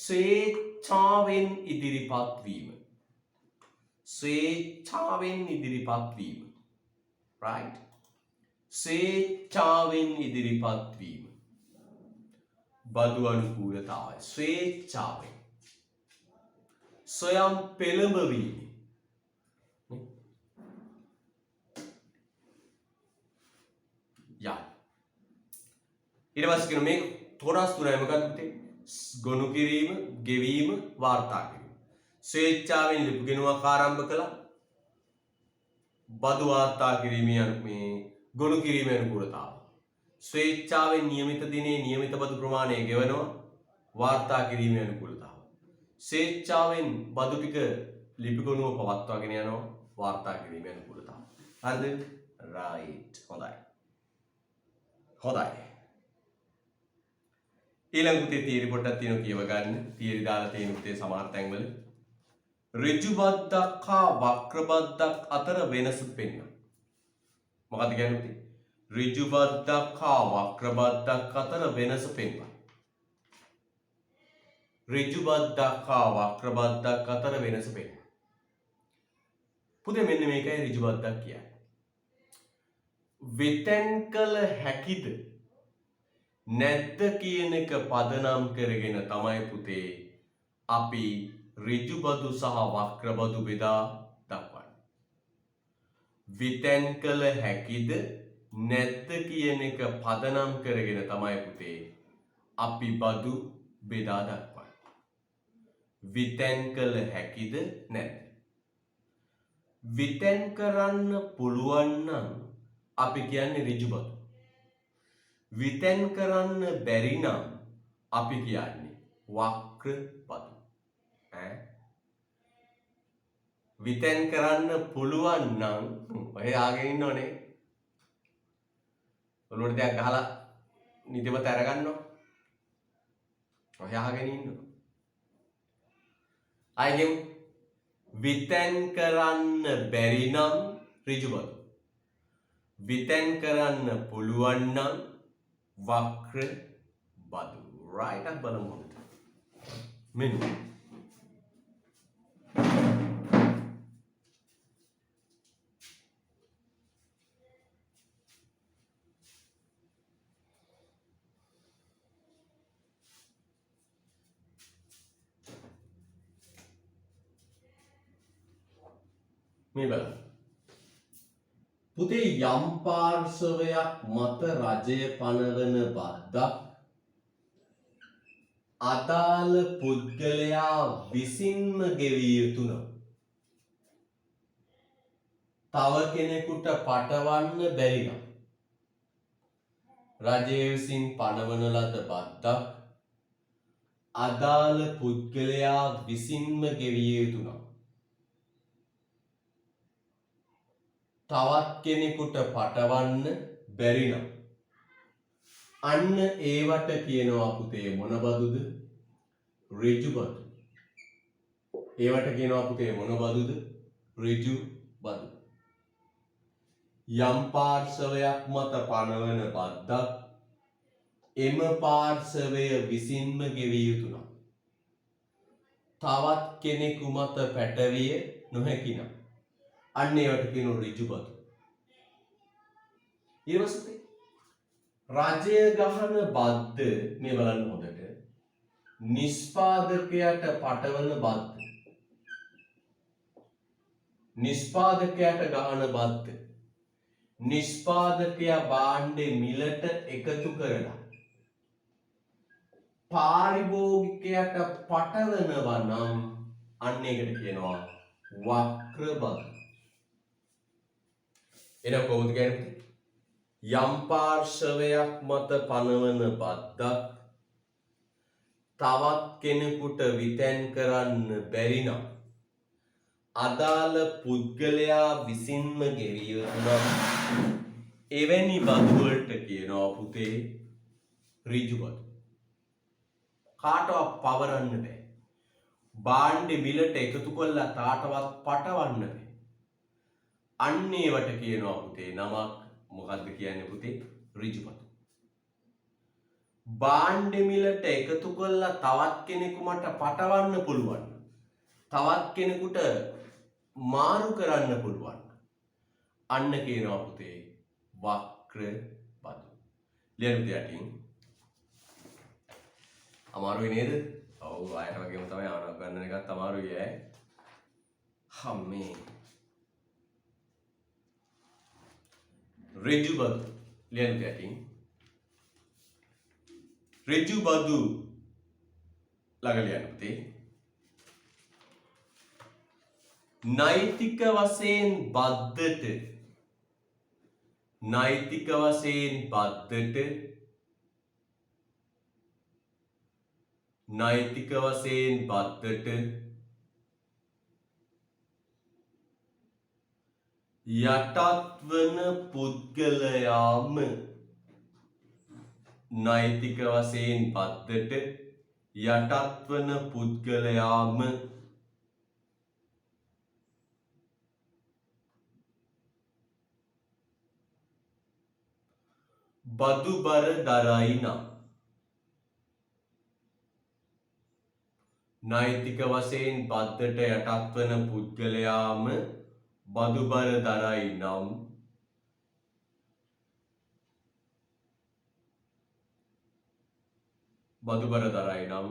ස්වේච්ඡාවෙන් ඉදිරිපත් වීම. ස්වේච්ඡාවෙන් ඉදිරිපත් වීම. right? ස්වේච්ඡාවෙන් ඉදිරිපත් වීම බදු අනුකූලතාවයි. ස්වේච්ඡාවෙන් ස්වයං පෙළඹවීම. ඊට පස්සේ කියන මේ කොටස් තුනයි මොකක්ද පුතේ? ගොනු කිරීම, ගෙවීම, වාර්තා කිරීම. ස්වේච්ඡාවෙන් ලිපි ගෙනුවක් ආරම්භ කළා. බදු වාර්තා කිරීමේ මේ ගොනු කිරීමේ අනුකූලතාව. ස්වේච්ඡාවෙන් නියමිත දිනේ නියමිත බදු ප්‍රමාණය ගෙවනවා. වාර්තා කිරීමේ අනුකූලතාව. ස්වේච්ඡාවෙන් බදු ටික ලිපි ගොනුව පවත්වාගෙන යනවා. වාර්තා කිරීමේ අනුකූලතාව. හරිද? right. හොඳයි. ඊළඟ පුතේ තියරි පොඩ්ඩක් තියෙනවා කියව ගන්න. තියරි දාලා තියෙන පුතේ සමහර තැන්වල ඍජු බද්දක් හා වක්‍ර බද්දක් අතර වෙනස පෙන්වන්න. මොකක්ද කියන්නේ පුතේ? ඍජු බද්දක් හා වක්‍ර බද්දක් අතර වෙනස පෙන්වන්න. ඍජු බද්දක් හා වක්‍ර බද්දක් අතර වෙනස පෙන්වන්න. පුතේ මෙන්න මේකයි ඍජු බද්දක් කියන්නේ. විතෙන් කළ හැකිද නැද්ද කියන එක පදනම් කරගෙන තමයි පුතේ අපි ඍජු බදු සහ වක්‍ර බදු බෙදා දක්වන්නේ. විතෙන් කළ හැකිද නැද්ද කියන එක පදනම් කරගෙන තමයි පුතේ අපි බදු බෙදා දක්වන්නේ. විතෙන් කළ හැකිද නැද්ද? විතෙන් කරන්න පුළුවන් නම් අපි කියන්නේ ඍජු බදු. විතෙන් කරන්න බැරි නම් අපි කියන්නේ වක්‍ර බදු. විතෙන් කරන්න පුළුවන් නම් ඔය ආගෙන ඉන්නෝනේ. ඔළුවට දෙයක් ගහලා නිදිමත අරගන්නවා. ඔය ආගෙන ඉන්නවා. ආයෙම විතැන් කරන්න බැරි නම් ඍජු බදු. විතැන් කරන්න පුළුවන් නම් වක්‍ර බදු. right අපි බලමු හොඳට. මෙන්න මේ බලන්න. පුතේ යම් පාර්ශවයක් මත රජය පනවන බද්දක් අදාළ පුද්ගලයා විසින්ම ගෙවිය යුතු නම් තව කෙනෙකුට පටවන්න බැරි නම් රජය විසින් පනවන ලද බද්දක් අදාළ පුද්ගලයා විසින්ම ගෙවිය යුතු නම් තවත් කෙනෙකුට පටවන්න බැරි නම් අන්න ඒවට කියනවා පුතේ මොන බදුද? ඍජු බදු. ඒවට කියනවා පුතේ මොන බදුද? ඍජු බදු. යම් පාර්ශවයක් මත පනවන බද්දක් එම පාර්ශවය විසින්ම ගෙවිය යුතු නම් තවත් කෙනෙකු මත පැටවිය නොහැකි නම් අන්න ඒවට කියනවා ඍජු බදු. ඊළඟට රජය ගහන බද්ද මේ බලන්න හොඳට නිෂ්පාදකයට පටවන බද්ද නිෂ්පාදකයට ගහන බද්ද නිෂ්පාදකයා භාණ්ඩේ මිලට එකතු කරලා පාරිභෝගිකයට පටවනවා නම් අන්න ඒකට කියනවා වක්‍ර බදු. එන කොහොමද කියන්නේ? යම් පාර්ශවයක් මත පනවන බද්දක් තවත් කෙනෙකුට විතැන් කරන්න බැරි නම් අදාළ පුද්ගලයා විසින්ම ගෙවිය යුතු නම් එවැනි බදු වලට කියනවා පුතේ ඍජු බදු. කාටවත් පවරන්න බෑ. භාණ්ඩේ මිලට එකතු කරලා කාටවත් පටවන්න බෑ. අන්න ඒවට කියනවා පුතේ නමක් මොකද්ද කියන්නේ පුතේ? ඍජු බදු. භාණ්ඩ මිලට එකතු කරලා තවත් කෙනෙකුට පටවන්න පුළුවන්. තවත් කෙනෙකුට මාරු කරන්න පුළුවන්. අන්න කියනවා පුතේ වක්‍ර බදු. ලියන්න යටින්. අමාරුයි නේද? ඔව් ආයෙත් වගේම තමයි ආනක් ගන්න එකත් අමාරුයි ඈ. හම්මේ ඍජු බදු ලියන්න යටින්. ඍජු බදු ළඟ ලියන්න පුතේ. නෛතික වශයෙන් බද්දට නෛතික වශයෙන් බද්දට නෛතික වශයෙන් බද්දට යටත් වන පුද්ගලයාම නෛතික වශයෙන් බද්දට යටත් වන පුද්ගලයාම බදු බර දරයි නම් නෛතික වශයෙන් බද්දට යටත් වන පුද්ගලයාම බදු බර දරයි නම් බදු බර දරයි නම්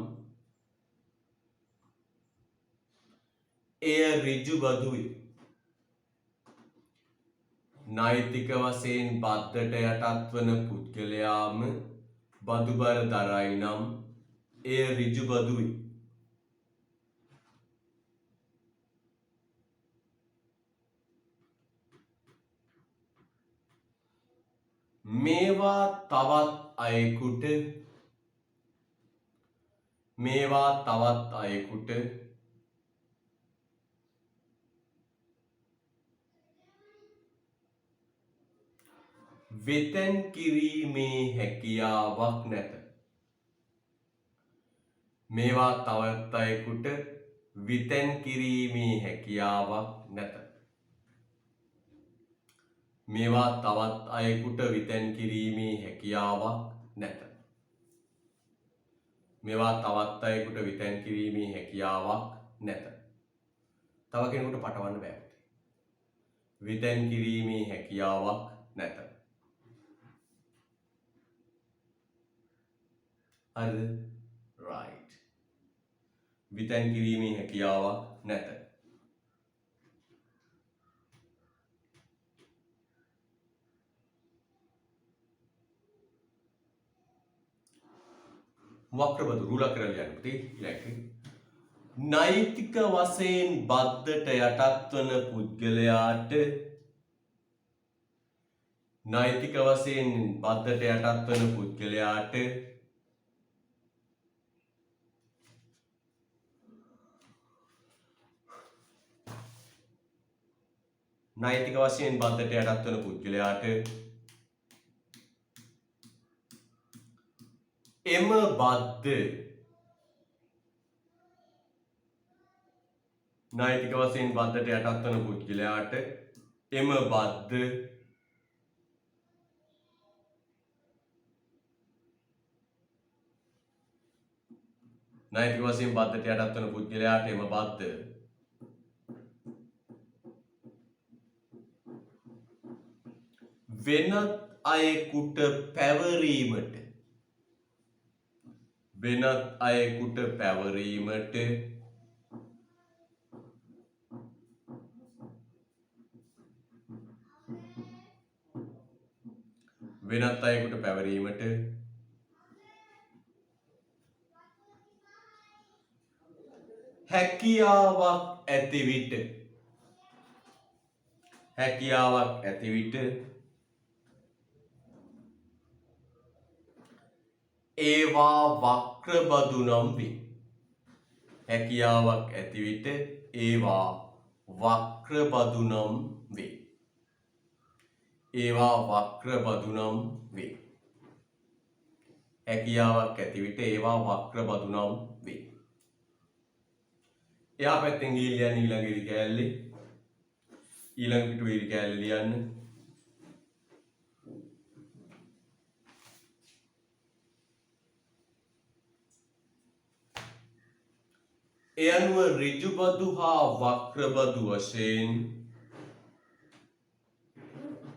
එය ඍජු බදුයි. නෛතික වශයෙන් බද්දට යටත් වන පුද්ගලයාම බදු බර දරයි නම් එය ඍජු බදුයි. මේවා තවත් අයෙකුට වෙතැන් කිරීමේ හැකියාවක් නැත. මේවා තවත් අයෙකුට විතැන් කිරීමේ හැකියාවක් නැත. මේවා තවත් අයෙකුට විතැන් කිරීමේ හැකියාවක් නැත. මේවා තවත් අයෙකුට විතැන් කිරීමේ හැකියාවක් නැත. තව කෙනෙකුට පටවන්න බෑ. විතැන් කිරීමේ හැකියාවක් නැත. හරිද? right. විතැන් කිරීමේ හැකියාවක් නැත. වක්‍රබදු රුල කරලා යන්න පුතේ ඉලක්කේ. නෛතික වශයෙන් බද්දට යටත් වන පුද්ගලයාට නෛතික වශයෙන් බද්දට යටත් වන පුද්ගලයාට නෛතික වශයෙන් බද්දට යටත් වන පුද්ගලයාට එම බද්ද නෛතික වශයෙන් බද්දට යටත් වන පුද්ගලයාට එම බද්ද නෛතික වශයෙන් බද්දට යටත් වන පුද්ගලයාට එම බද්ද වෙනත් අයෙකුට පැවරීමට වෙනත් අයෙකුට පැවරීමට වෙනත් අයෙකුට පැවරීමට හැකියාවක් ඇති විට ඒවා වක්‍රබදු නම් වේ. හැකියාවක් ඇති විට ඒවා වක්‍රබදු නම් වේ. ඒවා වක්‍රබදු නම් වේ. හැකියාවක් ඇති විට ඒවා වක්‍රබදු නම් වේ. එහා පැත්තෙන් ගිහින් ඊළඟ ඉරි කෑල්ලේ ඊළඟ පිටුවේ ඉරි කෑල්ල ලියන්න. ඒ අනුව ඍජුබදු හා වක්‍රබදු වශයෙන්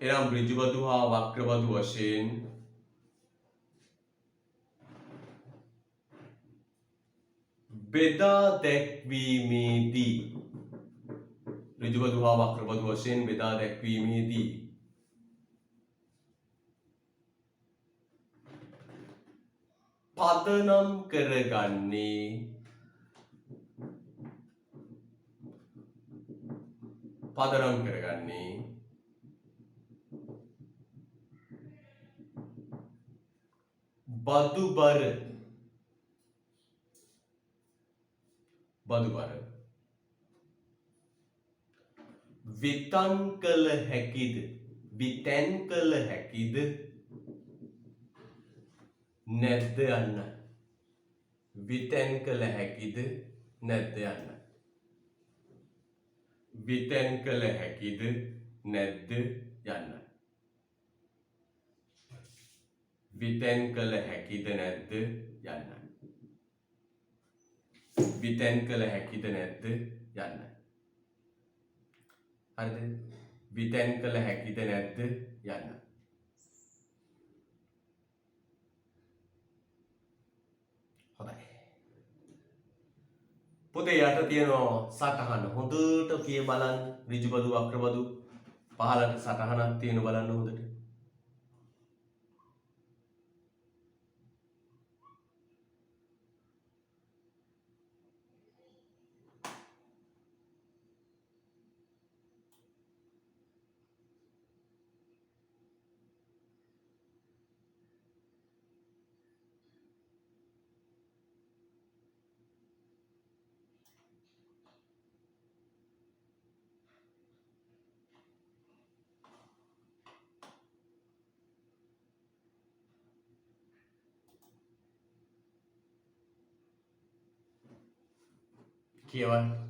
එනම් ඍජුබදු හා වක්‍රබදු වශයෙන් බෙදා දැක්වීමේදී ඍජුබදු හා වක්‍රබදු වශයෙන් බෙදා දැක්වීමේදී පදනම් කරගන්නේ බදුබර විතන් කළ හැකිද විතැන් කළ හැකිද නැද්ද යන්න. විතැන් කළ හැකිද නැද්ද යන්න. විතැන් කළ හැකිද නැද්ද යන්න. විතැන් කළ හැකිද නැද්ද යන්න. විතැන් කළ හැකිද නැද්ද යන්න. හරිද? විතැන් කළ හැකිද නැද්ද යන්න. හොඳයි. පොතේ යට තියෙනවා සටහන. හොඳට කිය බලන්න. ඍජුබදු වක්‍රබදු පහලට සටහනක් තියෙන බලන්න හොඳට. කියවන්න.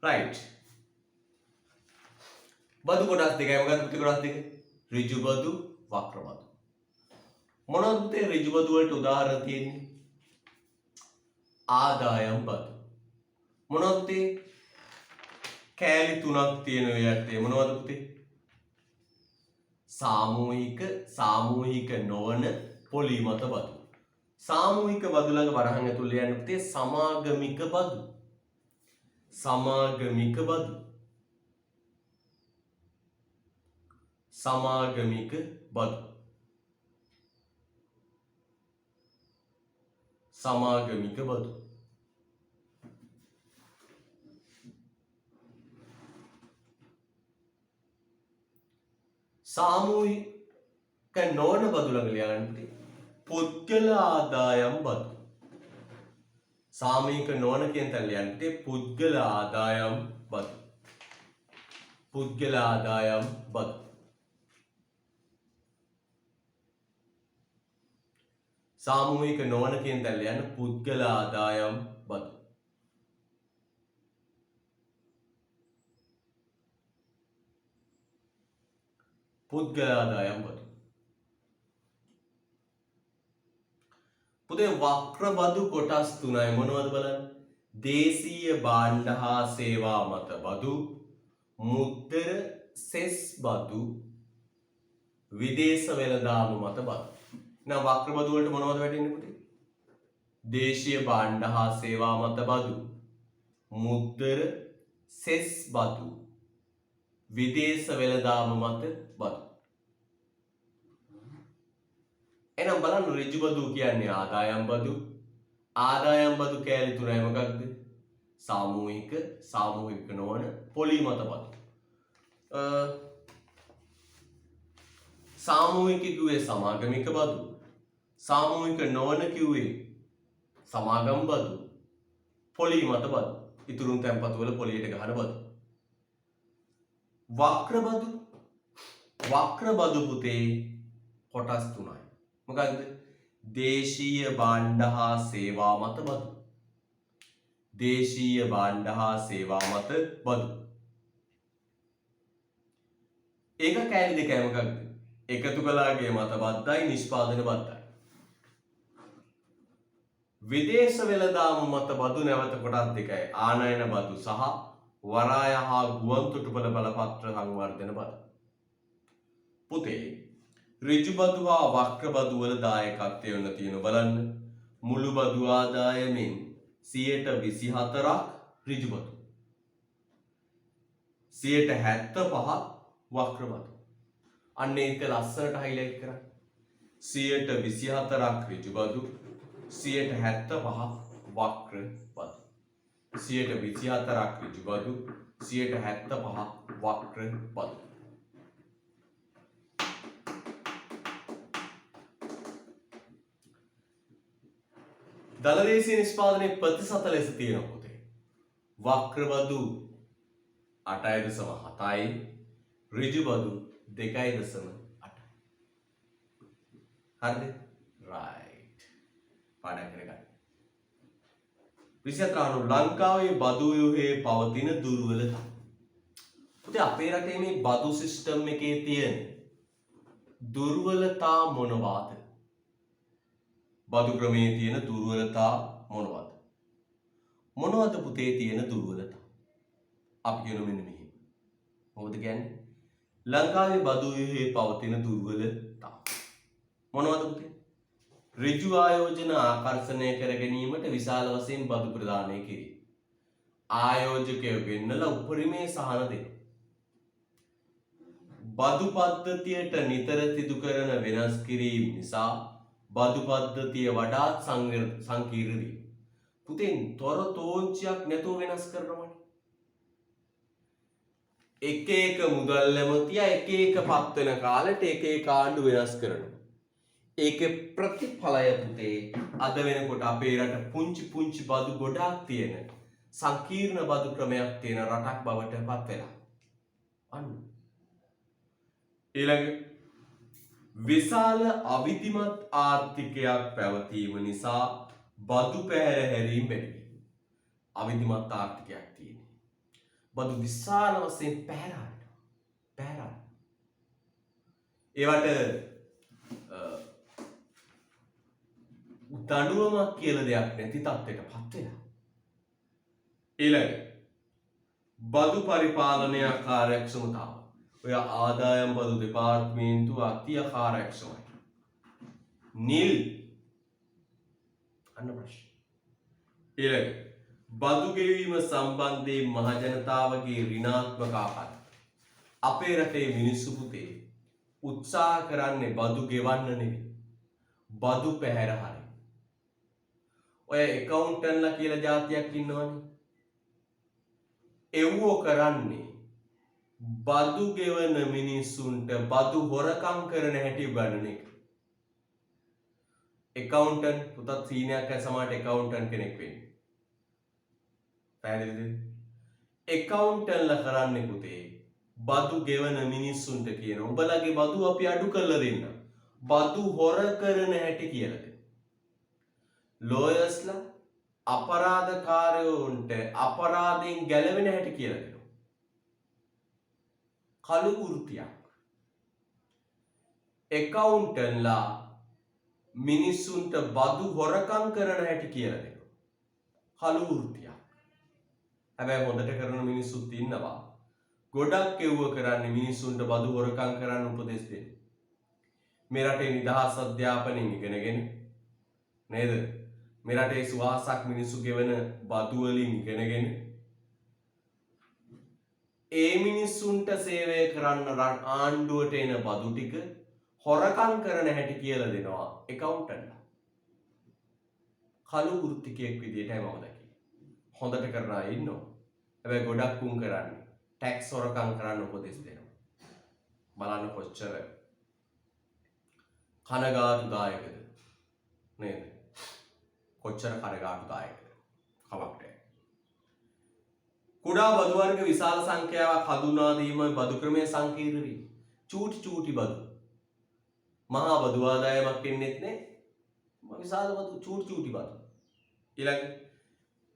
right. බදු කොටස් දෙකයි. මොකක්ද පුතේ කොටස් දෙක? ඍජු බදු, වක්‍ර බදු. මොනවද පුතේ ඍජු බදු වලට උදාහරණ තියෙන්නේ? ආදායම් බදු. මොනවද පුතේ? කෑලි තුනක් තියෙන ඔය යටේ. මොනවද පුතේ? සාමූහික නොවන පොලිමත බදු. සාමූහික බදු ළඟ වරහන් ඇතුළේ යන පුතේ සමාගමික බදු. සමාගමික බදු. සමාගමික බදු. සමාගමික බදු. සාමූහික නොවන බදු ළඟ ලියන්නේ පුද්ගල ආදායම් බදු. සාමූහික නොවන කියන තැන ලියන්නේ පුද්ගල ආදායම් බදු. පුද්ගල ආදායම් බදු. සාමූහික නොවන කියන තැන ලියන්න පුද්ගල ආදායම් බදු. පුද්ගල ආදායම් බදු. පුතේ වක්‍ර බදු කොටස් තුනයි. මොනවද බලන්න? දේශීය භාණ්ඩ හා සේවා මත බදු, මුද්දර සෙස් බදු, විදේශ වෙළඳාම මත බදු. එහෙනම් වක්‍ර බදු වලට මොනවද වැටෙන්නේ පුතේ? දේශීය භාණ්ඩ හා සේවා මත බදු, මුද්දර සෙස් බදු, විදේශ වෙළඳාම මත බදු. එහෙනම් බලන්න ඍජු බදු කියන්නේ ආදායම් බදු. ආදායම් බදු කෑලි තුනයි. මොකක්ද? සාමූහික නොවන පොලිමත බදු. සාමූහික කිව්වේ සමාගමික බදු. සාමූහික නොවන කිව්වේ සමාගම් බදු. පොලිමත බදු. ඉතුරුන් තැන්පතු වල පොලියට ගහන බදු. වක්‍ර බදු පුතේ කොටස් තුනයි. මොකක්ද? දේශීය භාණ්ඩ හා සේවා මත බදු. දේශීය භාණ්ඩ හා සේවා මත බදු. ඒක කෑලි දෙකයි. මොකක්ද? එකතු කළාගේ මත බද්දයි, නිෂ්පාදන බද්දයි. විදේශ වෙළඳාම මත බදු නැවත කොටස් දෙකයි. ආනයන බදු සහ වරාය හා ගුවන් තොටුපළ බලපත්‍ර සංවර්ධන බදු. පුතේ ඍජු බදු හා වක්‍ර බදු වල දායකත්වය වෙන තියෙන බලන්න. මුළු බදු ආදායමෙන් 24% ඍජු බදු. 75% වක්‍ර බදු. අන්න ඒක ලස්සනට highlight කරන්න. 24% ඍජු බදු, 75% වක්‍ර බදු. 24% ඍජු බදු, 75% වක්‍ර බදු. දළදේශීය නිෂ්පාදනයේ ප්‍රතිශත ලෙස තියෙන පුතේ. වක්‍ර බදු 8.7යි ඍජු බදු 2.8. හරිද? right. පාඩම් කරගන්න. 24 ලංකාවේ බදු ව්‍යුහයේ පවතින දුර්වලතා. පුතේ අපේ රටේ මේ බදු සිස්ටම් එකේ තියෙන දුර්වලතා මොනවාද? බදු ක්‍රමයේ තියෙන දුර්වලතා මොනවාද? මොනවද පුතේ තියෙන දුර්වලතා? අපි කියන මෙන්න මෙහෙම. මොකද කියන්නේ? ලංකාවේ බදු ව්‍යුහයේ පවතින දුර්වලතා. මොනවද පුතේ? ඍජු ආයෝජන ආකර්ෂණය කර ගැනීමට විශාල වශයෙන් බදු ප්‍රදානය කිරීම. ආයෝජකයෝ ගෙන්නලා උපරිමයේ සහන දෙනවා. බදු පද්ධතියට නිතර සිදු කරන වෙනස් කිරීම නිසා බදු පද්ධතිය වඩාත් සංකීර්ණ වේ. පුතේ තොර තෝංචියක් නැතුව වෙනස් කරනවනේ. එක එක මුදල් ලැබතියා එක එක පත් වෙන කාලෙට එක එක ආණ්ඩු වෙනස් කරනවා. ඒකේ ප්‍රතිඵලය පුතේ අද වෙනකොට අපේ රට පුංචි පුංචි බදු ගොඩාක් තියෙන සංකීර්ණ බදු ක්‍රමයක් තියෙන රටක් බවට පත් වෙලා. අන්න ඊළඟ විශාල අවිධිමත් ආර්ථිකයක් පැවතීම නිසා බදු පැහැර හැරීම වැඩි වෙනවා. අවිධිමත් ආර්ථිකයක් තියෙනවා. බදු විශාල වශයෙන් පැහැරනවා. ඒවට දඬුවමක් කියලා දෙයක් නැති තත්ත්වයකට පත් වෙනවා. ඊළඟ බදු පරිපාලනය කාර්යක්ෂමතාව. ඔය ආදායම් බදු දෙපාර්තමේන්තුව අති කාර්යක්ෂමයි. නිල් අන්න ප්‍රශ්න. ඊළඟ බදු ගෙවීම සම්බන්ධයෙන් මහජනතාවගේ ඍණාත්මක ආකල්ප. අපේ රටේ මිනිස්සු පුතේ උත්සාහ කරන්නේ බදු ගෙවන්න නෙවෙයි. බදු පැහැර හරින්න. ඔය එකවුන්ටන්ලා කියලා જાතියක් ඉන්නවනේ. එව්වෝ කරන්නේ බදු ගෙවන මිනිස්සුන්ට බදු හොරකම් කරන හැටි උගන්වන එක. එකවුන්ටන් පුතත් සීනියක් අය සමහරට එකවුන්ටන් කෙනෙක් වෙන්නේ. පැහැදිලිද? එකවුන්ටන්ලා කරන්නේ පුතේ බදු ගෙවන මිනිස්සුන්ට කියන උඹලගේ බදු අපි අඩු කරලා දෙන්න. බදු හොර කරන හැටි කියලා දෙන්න. ලෝයර්ස්ලා අපරාධකාරයෝන්ට අපරාධයෙන් ගැලවෙන හැටි කියලා දෙනවා. කළු වෘත්තියක්. එකවුන්ටන්ලා මිනිස්සුන්ට බදු හොරකම් කරන හැටි කියලා දෙනවා. කළු වෘත්තියක්. හැබැයි හොඳට කරන මිනිස්සුත් ඉන්නවා. ගොඩක් එව්ව කරන්නේ මිනිස්සුන්ට බදු හොරකම් කරන්න උපදෙස් දෙන්න. මේ රටේ නිදහස් අධ්‍යාපනයෙන් ඉගෙනගෙන නේද? මේ රටේ සුවාසක් මිනිස්සු ගෙවන බදු වලින් ඉගෙනගෙන ඒ මිනිස්සුන්ට සේවය කරන්න ආණ්ඩුවට එන බදු ටික හොරකම් කරන හැටි කියලා දෙනවා එකවුන්ටන්ට්ලා. කළු වෘත්තිකයෙක් විදියටයි මම දැක්කේ. හොඳට කරන අය ඉන්නවා. හැබැයි ගොඩක් උන් කරන්නේ ටැක්ස් හොරකම් කරන්න උපදෙස් දෙනවා. බලන්න කොච්චර කනගාටුදායකද නේද? කොච්චර කනගාටුදායකද? කමක් නැහැ. කුඩා බදු වර්ග විශාල සංඛ්‍යාවක් හඳුන්වා දීම බදු ක්‍රමයේ සංකීර්ණ වීම. චූටි බදු. මහා බදු ආදායමක් එන්නේත් නැහැ. විශාල බදු චූටි බදු. ඊළඟ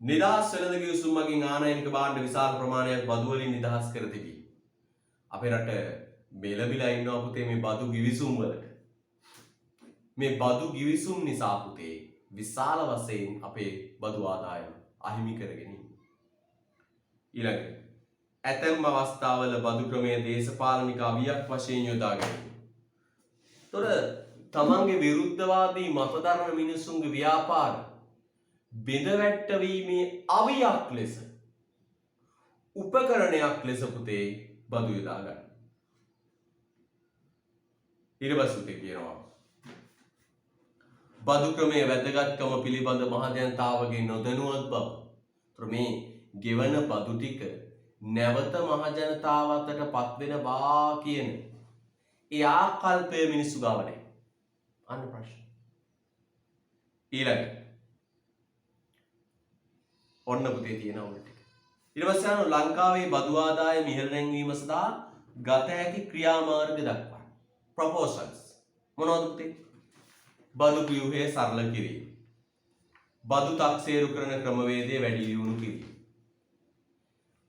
නිදහස් වෙළඳ කිවිසුම් මගින් ආනයනික භාණ්ඩ විශාල ප්‍රමාණයක් බදු වලින් නිදහස් කර තිබේ. අපේ රට මෙලබිලා ඉන්නවා පුතේ මේ බදු කිවිසුම් වලට. මේ බදු කිවිසුම් නිසා පුතේ විශාල වශයෙන් අපේ බදු ආදායම අහිමි කරගෙන ඉන්නේ. ඊළඟ ඇතැම් අවස්ථාවල බදු ක්‍රමයේ දේශපාලනික අවියක් වශයෙන් යොදා ගැනීම. තොර තමන්ගේ විරුද්ධවාදී මතදරන මිනිසුන්ගේ ව්‍යාපාර බිඳවැට්ටවීමේ අවියක් ලෙස උපකරණයක් ලෙස පුතේ බදු යොදා ගන්න. ඊට පස්සේ කියනවා බදු ක්‍රමයේ වැදගත්කම පිළිබඳ මහජනතාවගේ නොදැනුවත් බව. මේ ගෙවන බදු ටික නැවත මහජනතාව අතට පත් වෙනවා කියන ඒ ආකල්පය මිනිස්සු ගාව නැහැ. අන්න ප්‍රශ්න. ඊළඟ ඔන්න පුතේ තියෙන ඕන ටික. ඊට පස්සේ අර ලංකාවේ බදු ආදායම ඉහළ නැංවීම සඳහා ගත හැකි ක්‍රියාමාර්ග දක්වන්න. proposals. මොනවද පුතේ? බදු ව්‍යුහය සරල කිරීම. බදු 탁සේරු කරන ක්‍රමවේදය වැඩි දියුණු කිරීම.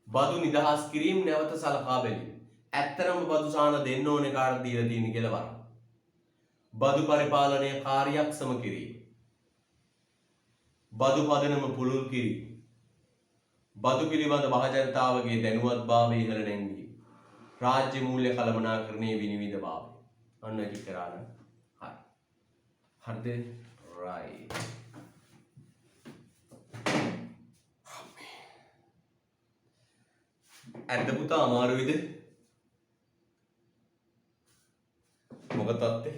බදු නිදහස් කිරීම නැවත සලකා බැලීම. ඇත්තරම බදු සාන දෙන්න ඕනේ කාට දීලා තියෙන කියලා බලන්න. බදු පරිපාලනය කාර්යක්ෂම කිරීම. බදු පදනම පුළුල් කිරීම. බදු පිළිබඳ මහජනතාවගේ දැනුවත්භාවය ඉහළ නැංවීම. රාජ්‍ය මූල්‍ය කළමනාකරණයේ විනිවිද භාවය. අන්න ඒක කරාන. හරි. හරිද? right. ඇද්ද පුතා අමාරුයිද? මොකද තත්ත්වේ?